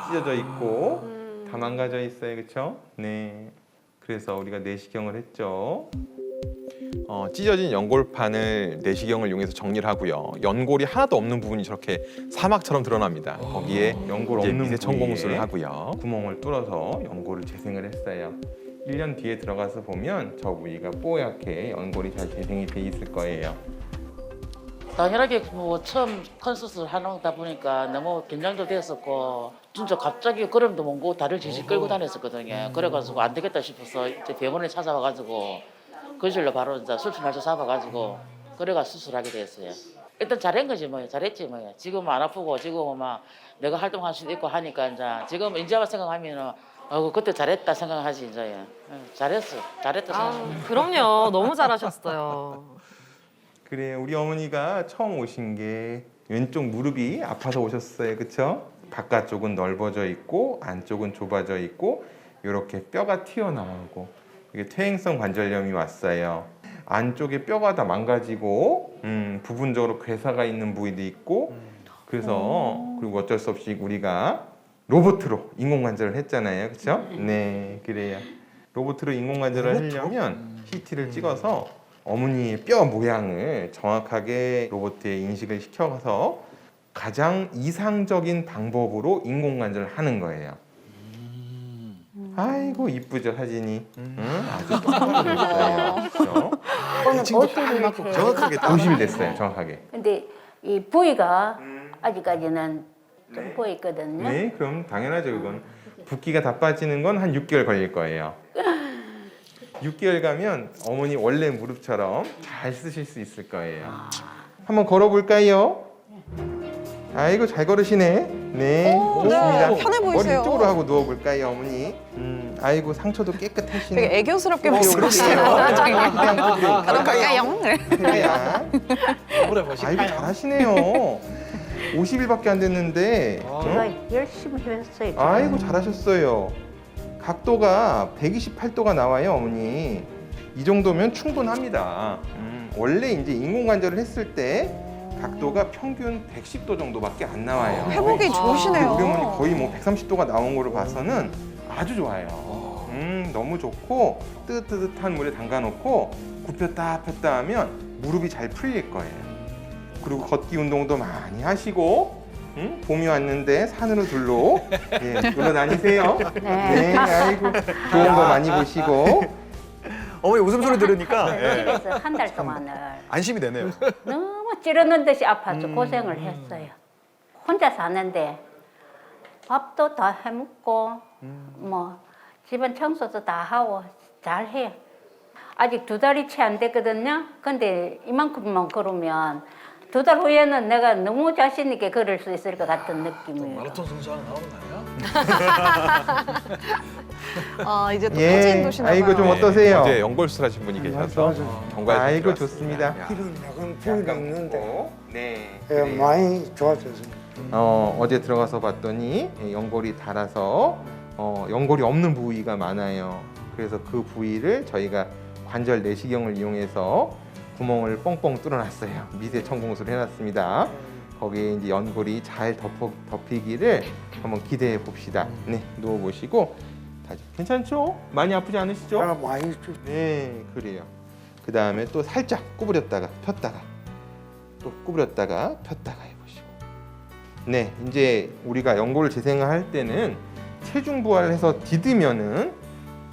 찢어져 있고 다 망가져 있어요, 그렇죠? 네. 그래서 우리가 내시경을 했죠. 찢어진 연골판을 내시경을 이용해서 정리를 하고요. 연골이 하나도 없는 부분이 저렇게 사막처럼 드러납니다. 거기에 연골 없는 미세 천공술을 하고요. 구멍을 뚫어서 연골을 재생을 했어요. 1년 뒤에 들어가서 보면 저 부위가 뽀얗게 연골이 잘 재생이 돼 있을 거예요. 당연하게 뭐 처음 큰 수술 하다 보니까 너무 긴장도 됐었고 진짜 갑자기 걸음도 못 오고 다리를 질질 끌고 다녔었거든요. 그래가지고 안 되겠다 싶어서 이제 병원에 찾아와가지고 거실로 바로 이제 수술 날짜 잡아가지고 그래가 수술하게 됐어요. 일단 잘한 거지 뭐예요. 잘했지 뭐예요. 지금은 안 아프고 지금은 막 내가 활동할 수도 있고 하니까 이제 지금 이제 생각하면은 그때 잘했다 생각하지 이제. 잘했어. 잘했다 생각합니다. 그럼요. 너무 잘하셨어요. 그래, 우리 어머니가 처음 오신 게 왼쪽 무릎이 아파서 오셨어요, 그렇죠? 바깥쪽은 넓어져 있고 안쪽은 좁아져 있고 이렇게 뼈가 튀어나오고 이게 퇴행성 관절염이 왔어요. 안쪽에 뼈가 다 망가지고 부분적으로 괴사가 있는 부위도 있고 그래서 그리고 어쩔 수 없이 우리가 로봇으로 인공관절을 했잖아요, 그렇죠? 네, 그래요. 로봇으로 인공관절을 하려면 CT를 찍어서 어머니의 뼈 모양을 정확하게 로봇에 인식을 시켜서 가장 이상적인 방법으로 인공관절을 하는 거예요. 아이고 이쁘죠 사진이. 아주 똑바로 됐어요. 그렇죠? 오늘 50일 됐어요. 정확하게 딱 50일 됐어요 정확하게. 근데 이 부위가 아직까지는 좀 보이거든요. 네, 그럼 당연하죠. 그건 붓기가 다 빠지는 건 한 6개월 걸릴 거예요. 6개월 가면 어머니 원래 무릎처럼 잘 쓰실 수 있을 거예요. 한번 걸어볼까요? 아이고 잘 걸으시네. 네, 좋습니다. 네, 편해 보이세요. 머리 이쪽으로 하고 누워볼까요, 어머니? 아이고 상처도 깨끗하시네. 되게 애교스럽게 말씀하시네요. 그럴까요? 그래야. 아이고 잘하시네요. 50일밖에 안 됐는데. 제가 열심히 했어요. 아이고 잘하셨어요. 각도가 128도가 나와요, 어머니. 이 정도면 충분합니다. 원래 이제 인공관절을 했을 때 각도가 평균 110도 정도밖에 안 나와요. 회복이 좋으시네요. 우리 어머니 거의 뭐 130도가 나온 거를 봐서는 아주 좋아요. 너무 좋고 뜨뜻한 물에 담가놓고 굽혔다 폈다 하면 무릎이 잘 풀릴 거예요. 그리고 걷기 운동도 많이 하시고 봄이 왔는데 산으로 둘러 놀러 다니세요. 네, 아이고 좋은 거 많이 보시고. 어머니 웃음소리 들으니까 그래서 한 달 동안을 안심이 되네요. 너무 찌르는 듯이 아파서 고생을 했어요. 혼자 사는데 밥도 다 해먹고 뭐 집안 청소도 다 하고 잘해요. 아직 2달이 채 안 됐거든요. 근데 이만큼만 걸으면 2달 후에는 내가 너무 자신 있게 걸을 수 있을 것 같은 느낌이에요. 마라톤 선수 하나 나오는 거 아니야? 아, 이제 또 사진 도시나 봐요. 아이고 좀 어떠세요? 어제 연골술 하신 분이 계셔서 경과에 좀 아이고 들어왔습니다. 좋습니다. 약간 부위가 있는데 네. 예, 그래요. 많이 좋아졌습니다. 어제 들어가서 봤더니 연골이 닳아서 연골이 없는 부위가 많아요. 그래서 그 부위를 저희가 관절 내시경을 이용해서 구멍을 뻥뻥 뚫어놨어요. 미세 천공술을 해놨습니다. 거기에 이제 연골이 잘 덮이기를 한번 기대해 봅시다. 네, 누워 보시고 괜찮죠? 많이 아프지 않으시죠? 아, 많이 네, 그래요. 그 다음에 또 살짝 구부렸다가 폈다가 또 구부렸다가 폈다가 해보시고. 네, 이제 우리가 연골을 재생할 때는 체중 부하를 해서 디디면은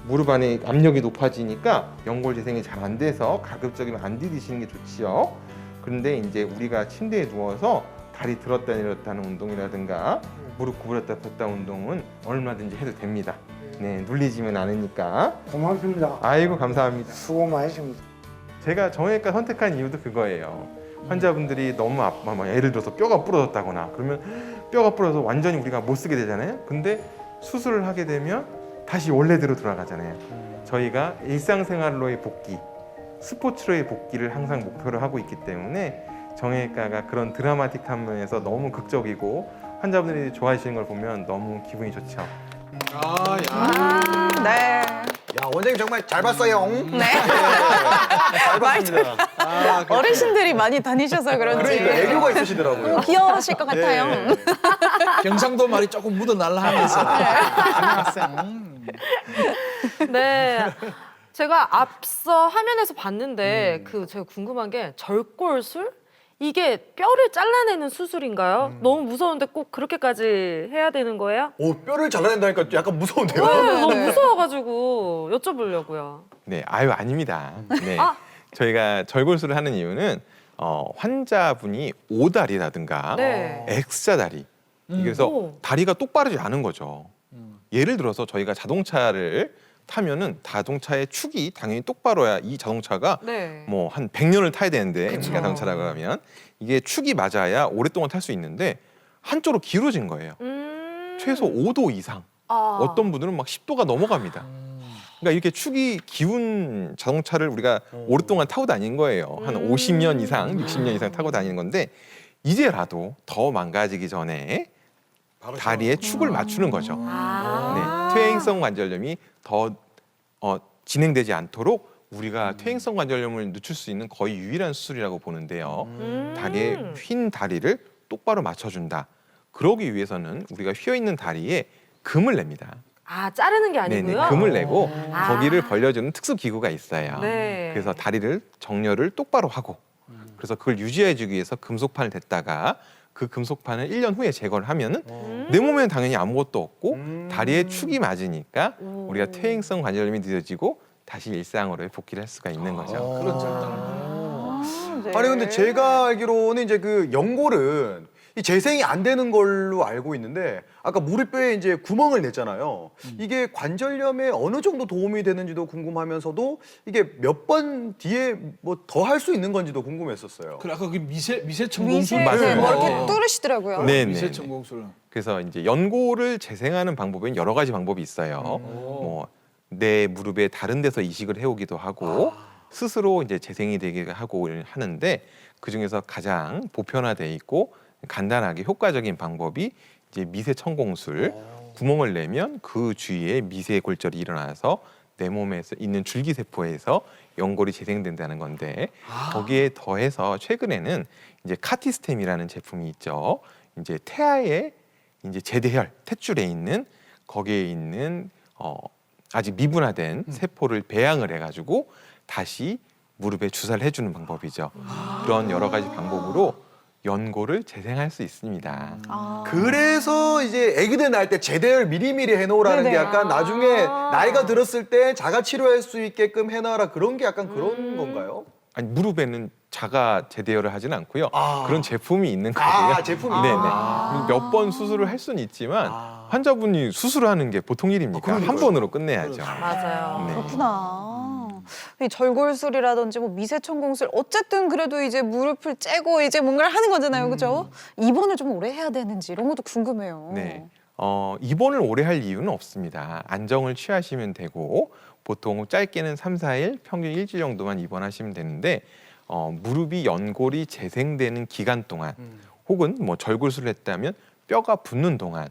무릎 안에 압력이 높아지니까 연골 재생이 잘 안 돼서 가급적이면 안 디디시는 게 좋지요. 그런데 이제 우리가 침대에 누워서 다리 들었다 내렸다 하는 운동이라든가 무릎 구부렸다 폈다 운동은 얼마든지 해도 됩니다. 네, 눌리지면 않으니까. 고맙습니다. 아이고 감사합니다. 수고 많으십니다. 제가 정형외과 선택한 이유도 그거예요. 환자분들이 너무 예를 들어서 뼈가 부러졌다거나 그러면 뼈가 부러져서 완전히 우리가 못 쓰게 되잖아요. 근데 수술을 하게 되면 다시 원래대로 돌아가잖아요. 저희가 일상생활로의 복귀, 스포츠로의 복귀를 항상 목표로 하고 있기 때문에 정형외과가 그런 드라마틱한 면에서 너무 극적이고 환자분들이 좋아하시는 걸 보면 너무 기분이 좋죠. 네. 야 원장님 정말 잘 봤어요. 네. 잘 봤습니다. 어르신들이 많이 다니셔서 그런지 그러니까 애교가 있으시더라고요. 귀여우실 것 같아요. 네. 경상도 말이 조금 묻어날라하면서 안녕하세요. 네. 제가 앞서 화면에서 봤는데 제가 궁금한 게 절골술? 이게 뼈를 잘라내는 수술인가요? 너무 무서운데 꼭 그렇게까지 해야 되는 거예요? 오 뼈를 잘라낸다니까 약간 무서운데요. 네, 너무 무서워가지고 여쭤보려고요. 네, 아유 아닙니다. 네, 아. 저희가 절골술을 하는 이유는 환자분이 O다리라든가 네. X자 다리, 그래서 오. 다리가 똑바르지 않은 거죠. 예를 들어서 저희가 자동차를 타면은 자동차의 축이 당연히 똑바로야 이 자동차가 네. 뭐 한 100년을 타야 되는데 자동차라고 하면 이게 축이 맞아야 오랫동안 탈 수 있는데 한쪽으로 기울어진 거예요. 최소 5도 이상. 아. 어떤 분들은 막 10도가 넘어갑니다. 그러니까 이렇게 축이 기운 자동차를 우리가 오랫동안 타고 다닌 거예요. 한 50년 이상, 60년 이상 타고 다니는 건데 이제라도 더 망가지기 전에 다리에 축을 맞추는 거죠. 아. 네, 퇴행성 관절염이 더 진행되지 않도록 우리가 퇴행성 관절염을 늦출 수 있는 거의 유일한 수술이라고 보는데요. 다리에 휜 다리를 똑바로 맞춰준다. 그러기 위해서는 우리가 휘어 있는 다리에 금을 냅니다. 아, 자르는 게 네네, 아니고요. 금을 내고 아. 거기를 벌려주는 특수 기구가 있어요. 네. 그래서 다리를 정렬을 똑바로 하고 그래서 그걸 유지해주기 위해서 금속판을 댔다가 그 금속판을 1년 후에 제거를 하면은 내 몸에는 당연히 아무것도 없고 다리에 축이 맞으니까 우리가 퇴행성 관절염이 늦어지고 다시 일상으로 복귀를 할 수가 있는 거죠. 그런 장단을. 네. 아니 근데 제가 알기로는 이제 그 연골은 이 재생이 안 되는 걸로 알고 있는데 아까 무릎뼈에 이제 구멍을 냈잖아요. 이게 관절염에 어느 정도 도움이 되는지도 궁금하면서도 이게 몇 번 뒤에 뭐 더 할 수 있는 건지도 궁금했었어요. 그래 아까 그 미세천공술 미세, 맞아요. 뭐 이렇게 어. 뚫으시더라고요. 네. 미세천공술. 그래서 이제 연골을 재생하는 방법은 여러 가지 방법이 있어요. 뭐 내 무릎의 다른 데서 이식을 해오기도 하고 스스로 이제 재생이 되게 하고 하는데 그 중에서 가장 보편화돼 있고 간단하게 효과적인 방법이 이제 미세천공술. 구멍을 내면 그 주위에 미세 골절이 일어나서 내 몸에서 있는 줄기세포에서 연골이 재생된다는 건데 거기에 더해서 최근에는 이제 카티스템이라는 제품이 있죠. 이제 태아의 이제 제대혈 탯줄에 있는 거기에 있는 아직 미분화된 세포를 배양을 해가지고 다시 무릎에 주사를 해주는 방법이죠. 그런 여러 가지 방법으로 연골을 재생할 수 있습니다. 그래서 이제 아기들 낳을 때 제대를 미리미리 해놓으라는 네네. 게 약간 나중에 나이가 들었을 때 자가 치료할 수 있게끔 해놔라 그런 게 약간 그런 건가요? 아니 무릎에는 자가 제대혈을 하지는 않고요. 아. 그런 제품이 있는 거고요. 아, 제품이 네네. 있구나. 몇 번 수술을 할 수는 있지만 환자분이 수술하는 게 보통 일입니까? 한 번으로 끝내야죠. 맞아요. 네. 그렇구나. 이 절골술이라든지 뭐 미세천공술 어쨌든 그래도 이제 무릎을 째고 이제 뭔가를 하는 거잖아요, 그렇죠? 입원을 좀 오래 해야 되는지 이런 것도 궁금해요. 네. 입원을 오래 할 이유는 없습니다. 안정을 취하시면 되고 보통 짧게는 3, 4일, 평균 일주일 정도만 입원하시면 되는데 무릎이 연골이 재생되는 기간 동안 혹은 뭐 절골술을 했다면 뼈가 붙는 동안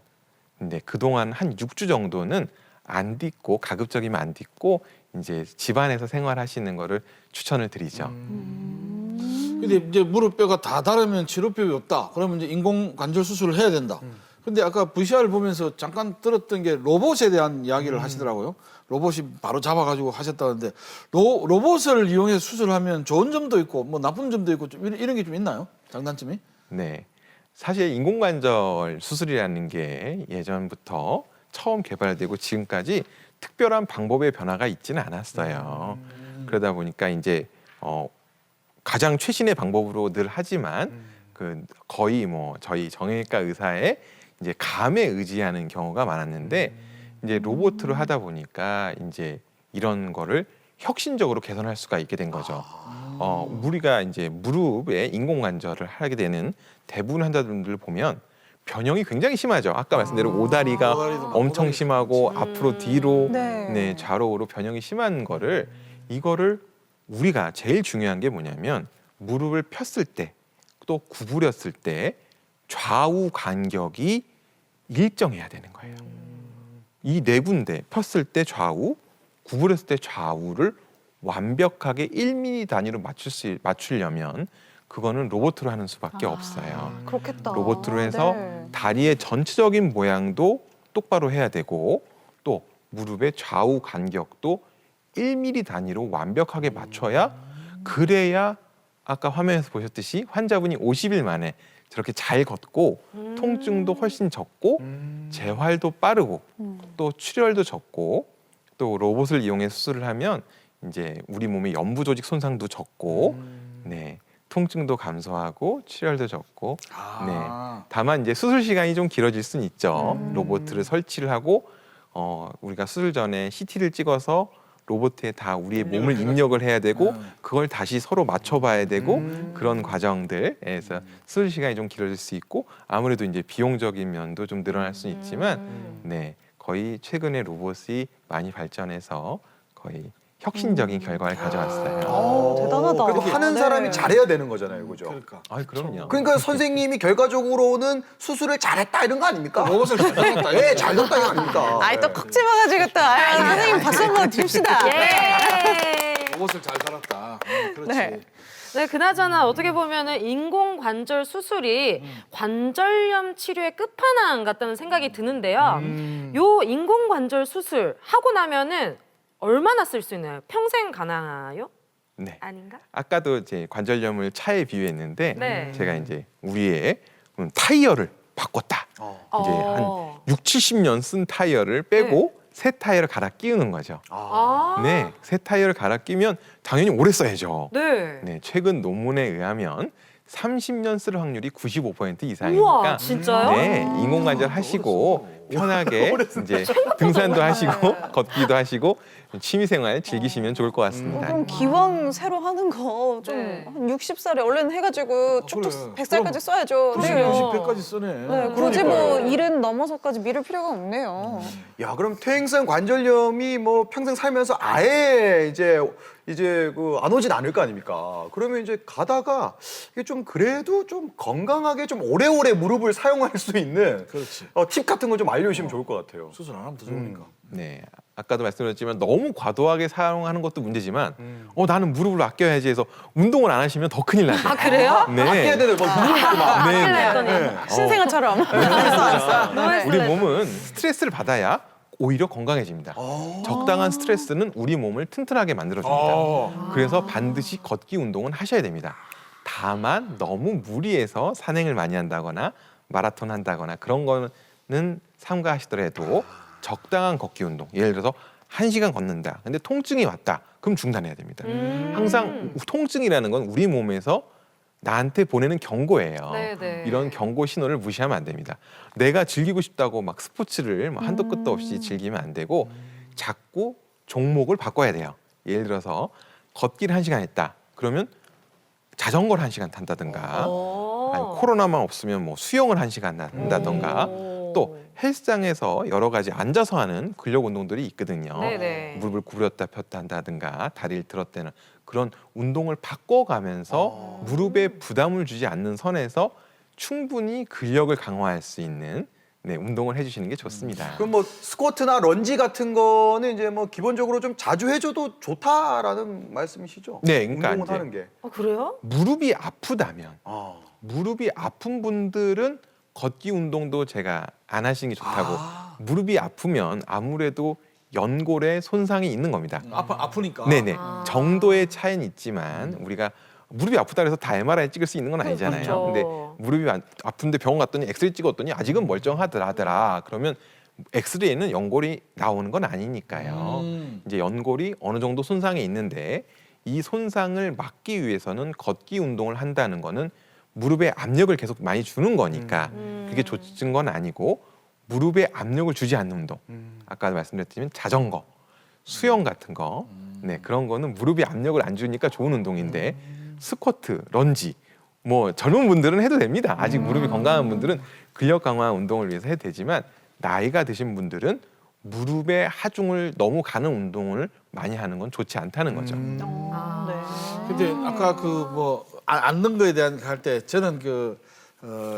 근데 그동안 한 6주 정도는 안 딛고 가급적이면 안 딛고 이제 집안에서 생활하시는 거를 추천을 드리죠. 근데 이제 무릎뼈가 다 다르면 치료법이 없다. 그러면 이제 인공 관절 수술을 해야 된다. 근데 아까 VCR을 보면서 잠깐 들었던 게 로봇에 대한 이야기를 하시더라고요. 로봇이 바로 잡아가지고 하셨다는데 로봇을 이용해서 수술하면 좋은 점도 있고 뭐 나쁜 점도 있고 좀 이런 게 좀 있나요? 장단점이? 네. 사실 인공관절 수술이라는 게 예전부터 처음 개발되고 지금까지 특별한 방법의 변화가 있지는 않았어요. 그러다 보니까 이제 가장 최신의 방법으로 늘 하지만 그 거의 뭐 저희 정형외과 의사의 이제 감에 의지하는 경우가 많았는데 이제 로봇으로 하다 보니까 이제 이런 거를 혁신적으로 개선할 수가 있게 된 거죠. 우리가 이제 무릎에 인공관절을 하게 되는 대부분 환자분들 보면 변형이 굉장히 심하죠. 아까 말씀대로 오다리가 엄청 심하고 앞으로 뒤로 네. 좌로우로 변형이 심한 거를 이거를 우리가 제일 중요한 게 뭐냐면 무릎을 폈을 때 또 구부렸을 때 좌우 간격이 일정해야 되는 거예요. 이 네 군데 폈을 때 좌우, 구부렸을 때 좌우를 완벽하게 1mm 단위로 맞추려면 그거는 로봇으로 하는 수밖에 없어요. 그렇겠다. 로봇으로 해서 네. 다리의 전체적인 모양도 똑바로 해야 되고 또 무릎의 좌우 간격도 1mm 단위로 완벽하게 맞춰야 그래야 아까 화면에서 보셨듯이 환자분이 50일 만에 저렇게 잘 걷고 통증도 훨씬 적고 재활도 빠르고 또 출혈도 적고 또 로봇을 이용해서 수술을 하면 이제 우리 몸의 연부 조직 손상도 적고 네. 통증도 감소하고 출혈도 적고 네. 다만 이제 수술 시간이 좀 길어질 수는 있죠. 로봇을 설치를 하고 우리가 수술 전에 CT를 찍어서 로봇에 다 우리의 몸을 입력을 해야 되고 그걸 다시 서로 맞춰봐야 되고 그런 과정들에서 수술 시간이 좀 길어질 수 있고 아무래도 이제 비용적인 면도 좀 늘어날 수는 있지만 네. 거의 최근에 로봇이 많이 발전해서 거의 혁신적인 결과를 가져왔어요. 대단하다. 그래도 하는 네. 사람이 잘해야 되는 거잖아요, 그죠? 그러니까. 아, 그럼요. 그러니까 선생님이 결과적으로는 수술을 잘했다 이런 거 아닙니까? 로봇을 잘 잡았다. 네, 잘 됐다 이거 아닙니까? 아이 또 콕 집어가지고 또 선생님 박수 한번 드립시다. 예. 로봇을 잘 달았다. 그렇지. 네. 네, 그나저나 어떻게 보면은 인공관절 수술이 관절염 치료의 끝판왕 같다는 생각이 드는데요. 요 인공관절 수술 하고 나면은 얼마나 쓸 수 있나요? 평생 가능해요? 네. 아닌가? 아까도 이제 관절염을 차에 비유했는데 네. 제가 이제 우리의 타이어를 바꿨다. 이제 한 6, 70년 쓴 타이어를 빼고 새 타이어를 갈아 끼우는 거죠. 네, 새 타이어를 갈아 끼면 당연히 오래 써야죠. 네. 네, 최근 논문에 의하면 30년 쓸 확률이 95% 이상이니까 우와, 진짜요? 네, 인공관절 하시고 편하게 이제 등산도 하시고 걷기도 하시고 취미생활 즐기시면 좋을 것 같습니다. 그럼 기왕 새로 하는 거 좀 네. 한 60살에 얼른 해가지고 쭉쭉 그래. 100살까지 써야죠. 그렇지, 네. 60회까지 쓰네. 네, 굳이 뭐 일은 넘어서까지 미룰 필요가 없네요. 야, 그럼 퇴행성 관절염이 뭐 평생 살면서 아예 이제 그 안 오진 않을 거 아닙니까? 그러면 이제 가다가 이게 좀 그래도 좀 건강하게 좀 오래오래 무릎을 사용할 수 있는 그렇지. 팁 같은 거 좀 알려주시면 좋을 것 같아요. 수술 안 하면 더 좋으니까. 네, 아까도 말씀드렸지만 너무 과도하게 사용하는 것도 문제지만 나는 무릎을 아껴야지 해서 운동을 안 하시면 더 큰일 나죠. 아, 그래요? 네. 아껴야 되는 뭐 무릎을 막. 네, 네. 했더니 신생아처럼. 우리 몸은 스트레스를 받아야 오히려 건강해집니다. 적당한 스트레스는 우리 몸을 튼튼하게 만들어줍니다. 그래서 반드시 걷기 운동은 하셔야 됩니다. 다만 너무 무리해서 산행을 많이 한다거나 마라톤 한다거나 그런 거는 삼가하시더라도 적당한 걷기 운동, 예를 들어서 1시간 걷는다. 근데 통증이 왔다. 그럼 중단해야 됩니다. 항상 통증이라는 건 우리 몸에서 나한테 보내는 경고예요. 네네. 이런 경고 신호를 무시하면 안 됩니다. 내가 즐기고 싶다고 막 스포츠를 뭐 한도 끝도 없이 즐기면 안 되고 자꾸 종목을 바꿔야 돼요. 예를 들어서 걷기를 1시간 했다. 그러면 자전거를 1시간 탄다든가 아니, 코로나만 없으면 뭐 수영을 1시간 한다든가 또 헬스장에서 여러 가지 앉아서 하는 근력 운동들이 있거든요. 네네. 무릎을 구렸다 폈다 한다든가 다리를 들었다는 그런 운동을 바꿔가면서 무릎에 부담을 주지 않는 선에서 충분히 근력을 강화할 수 있는 운동을 해주시는 게 좋습니다. 그럼 뭐 스쿼트나 런지 같은 거는 이제 뭐 기본적으로 좀 자주 해줘도 좋다라는 말씀이시죠? 네, 그러니까 운동을 이제 하는 게. 그래요? 무릎이 아프다면 무릎이 아픈 분들은 걷기 운동도 제가 안 하시는 게 좋다고. 무릎이 아프면 아무래도 연골에 손상이 있는 겁니다. 아프니까. 네네. 정도의 차이는 있지만 우리가 무릎이 아프다 그래서 다 MRI 찍을 수 있는 건 아니잖아요. 그렇죠. 근데 무릎이 아픈데 병원 갔더니 엑스레이 찍었더니 아직은 멀쩡하더라. 그러면 엑스레이는 연골이 나오는 건 아니니까요. 이제 연골이 어느 정도 손상이 있는데 이 손상을 막기 위해서는 걷기 운동을 한다는 거는 무릎에 압력을 계속 많이 주는 거니까 그게 좋은 건 아니고 무릎에 압력을 주지 않는 운동. 아까 말씀드렸지만 자전거, 수영 같은 거, 그런 거는 무릎에 압력을 안 주니까 좋은 운동인데 스쿼트, 런지, 뭐 젊은 분들은 해도 됩니다. 아직 무릎이 건강한 분들은 근력 강화 운동을 위해서 해도 되지만 나이가 드신 분들은 무릎에 하중을 너무 가는 운동을 많이 하는 건 좋지 않다는 거죠. 근데 아까 그 뭐 앉는 거에 대한 할 때 저는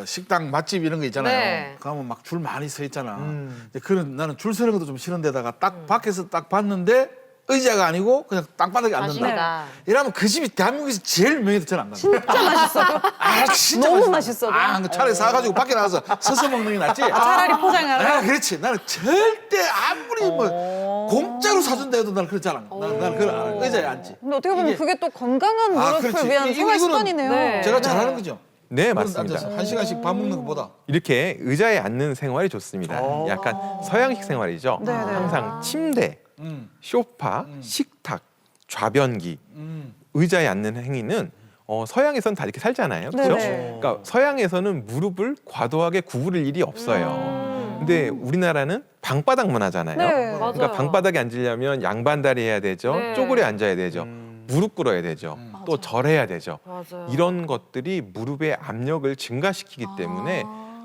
식당 맛집 이런 거 있잖아요. 네. 가면 막 줄 많이 서 있잖아. 근데 그런 나는 줄 서는 것도 좀 싫은데다가 딱 밖에서 딱 봤는데 의자가 아니고 그냥 땅바닥에 앉는다. 자신이다. 이러면 그 집이 대한민국에서 제일 유명해도 저는 안 간다. 진짜 맛있어요. 아, 진짜 너무 맛있어. 맛있어도. 차라리 사가지고 밖에 나가서 서서 먹는 게 낫지. 차라리 포장하라. 그렇지. 나는 절대 아무리 뭐 공짜로 사준다 해도 나는 그렇지 않아. 나는 그걸 안 해. 의자에 앉지. 근데 어떻게 보면 이게- 그게 또 건강한 무릎을 그렇지. 위한 생활 이거는 습관이네요. 네. 제가 잘하는 거죠. 네, 앉아서 맞습니다. 1시간씩 밥 먹는 것보다. 이렇게 의자에 앉는 생활이 좋습니다. 약간 서양식 생활이죠. 네네. 항상 침대, 음. 소파, 식탁, 좌변기, 의자에 앉는 행위는 서양에서는 다 이렇게 살잖아요. 그렇죠? 네네. 그러니까 서양에서는 무릎을 과도하게 구부릴 일이 없어요. 근데 우리나라는 방바닥만 하잖아요. 네. 그러니까 맞아요. 방바닥에 앉으려면 양반다리 해야 되죠. 네. 쪼그려 앉아야 되죠. 무릎 꿇어야 되죠. 또 절해야 되죠. 맞아요. 이런 것들이 무릎의 압력을 증가시키기 때문에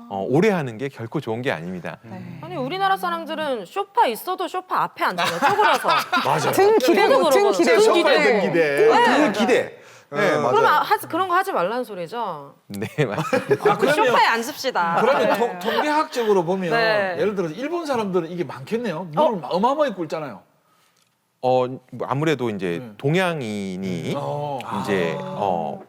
오래 하는 게 결코 좋은 게 아닙니다. 아니 우리나라 사람들은 소파 있어도 소파 앞에 앉잖아요. 쪼그려서. 맞아요. 등 기대고 등 기대고. 소파에 등 기대. 등 기대. 네, 맞아요. 그럼 그런 거 하지 말라는 소리죠. 네, 맞습니다. 소파에 앉읍시다. 그러면 통계학적으로 보면 네. 예를 들어서 일본 사람들은 이게 많겠네요. 물을 어마어마하게 꿇잖아요. 뭐 아무래도 이제 동양인이 이제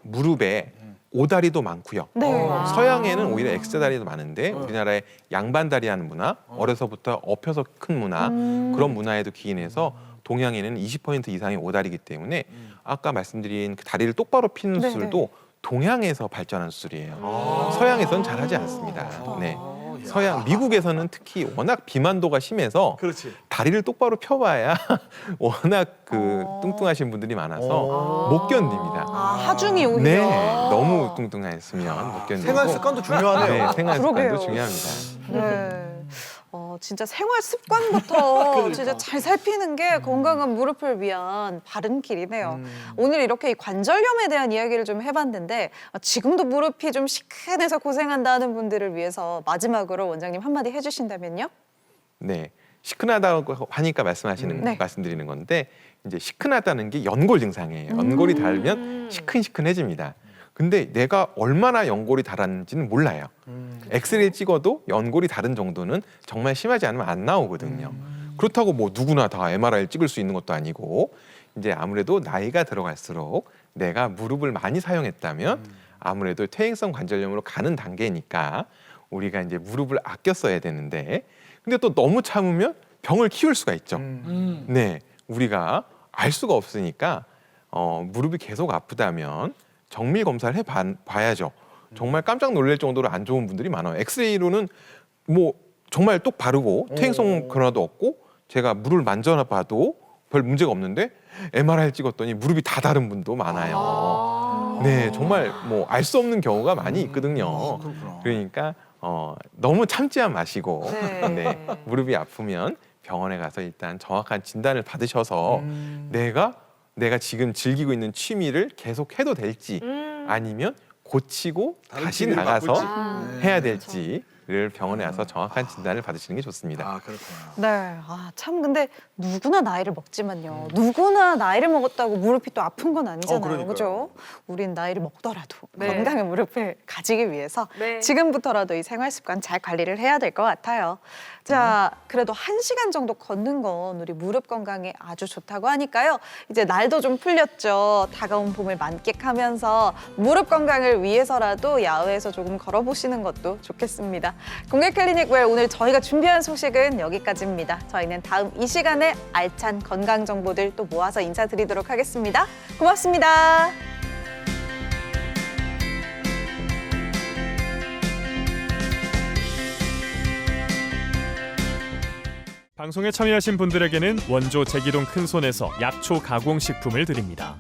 무릎에 오다리도 많고요. 네. 서양에는 오히려 X다리도 많은데 우리나라의 양반다리 하는 문화, 어려서부터 엎혀서 큰 문화, 그런 문화에도 기인해서 동양인은 20% 이상의 오다리이기 때문에 아까 말씀드린 그 다리를 똑바로 피는 네네. 수술도 동양에서 발전한 수술이에요. 서양에서는 잘하지 않습니다. 네. 서양 미국에서는 특히 워낙 비만도가 심해서 그렇지. 다리를 똑바로 펴봐야 워낙 그 뚱뚱하신 분들이 많아서 못 견딥니다. 하중이 오히려. 네, 너무 뚱뚱했으면 못 견디고. 생활 습관도 중요하네요. 네, 생활 습관도 그러게요. 중요합니다. 네. 진짜 생활 습관부터 진짜 잘 살피는 게 건강한 무릎을 위한 바른 길이네요. 오늘 이렇게 이 관절염에 대한 이야기를 좀 해봤는데 지금도 무릎이 좀 시큰해서 고생한다는 분들을 위해서 마지막으로 원장님 한마디 해주신다면요? 네, 시큰하다고 하니까 네. 말씀드리는 건데 이제 시큰하다는 게 연골 증상이에요. 연골이 닳으면 시큰시큰해집니다. 근데 내가 얼마나 연골이 닳았는지는 몰라요. 엑스레이 찍어도 연골이 닳은 정도는 정말 심하지 않으면 안 나오거든요. 그렇다고 뭐 누구나 다 MRI를 찍을 수 있는 것도 아니고 이제 아무래도 나이가 들어갈수록 내가 무릎을 많이 사용했다면 아무래도 퇴행성 관절염으로 가는 단계니까 우리가 이제 무릎을 아껴 써야 되는데 근데 또 너무 참으면 병을 키울 수가 있죠. 네, 우리가 알 수가 없으니까 무릎이 계속 아프다면 정밀 검사를 해봐야죠. 정말 깜짝 놀랄 정도로 안 좋은 분들이 많아요. 엑스레이로는 뭐 정말 똑 바르고 퇴행성 변화도 없고 제가 무릎을 만져봐도 별 문제가 없는데 MRI를 찍었더니 무릎이 다 다른 분도 많아요. 네, 정말 뭐 알 수 없는 경우가 많이 있거든요. 그러니까 너무 참지 마시고 네, 무릎이 아프면 병원에 가서 일단 정확한 진단을 받으셔서 내가 지금 즐기고 있는 취미를 계속 해도 될지 아니면 고치고 다시 취미를 나가서 바꿀지. 해야 될지를 병원에 와서 정확한 진단을 받으시는 게 좋습니다. 아, 그렇구나. 네, 참 근데 누구나 나이를 먹지만요. 누구나 나이를 먹었다고 무릎이 또 아픈 건 아니잖아요, 그러니까요. 그죠? 우린 나이를 먹더라도 네. 건강한 무릎을 가지기 위해서 네. 지금부터라도 이 생활 습관 잘 관리를 해야 될 것 같아요. 자, 그래도 1시간 정도 걷는 건 우리 무릎 건강에 아주 좋다고 하니까요. 이제 날도 좀 풀렸죠. 다가온 봄을 만끽하면서 무릎 건강을 위해서라도 야외에서 조금 걸어보시는 것도 좋겠습니다. 공개 클리닉 웰 오늘 저희가 준비한 소식은 여기까지입니다. 저희는 다음 이 시간에 알찬 건강 정보들 또 모아서 인사드리도록 하겠습니다. 고맙습니다. 방송에 참여하신 분들에게는 원조 제기동 큰손에서 약초 가공식품을 드립니다.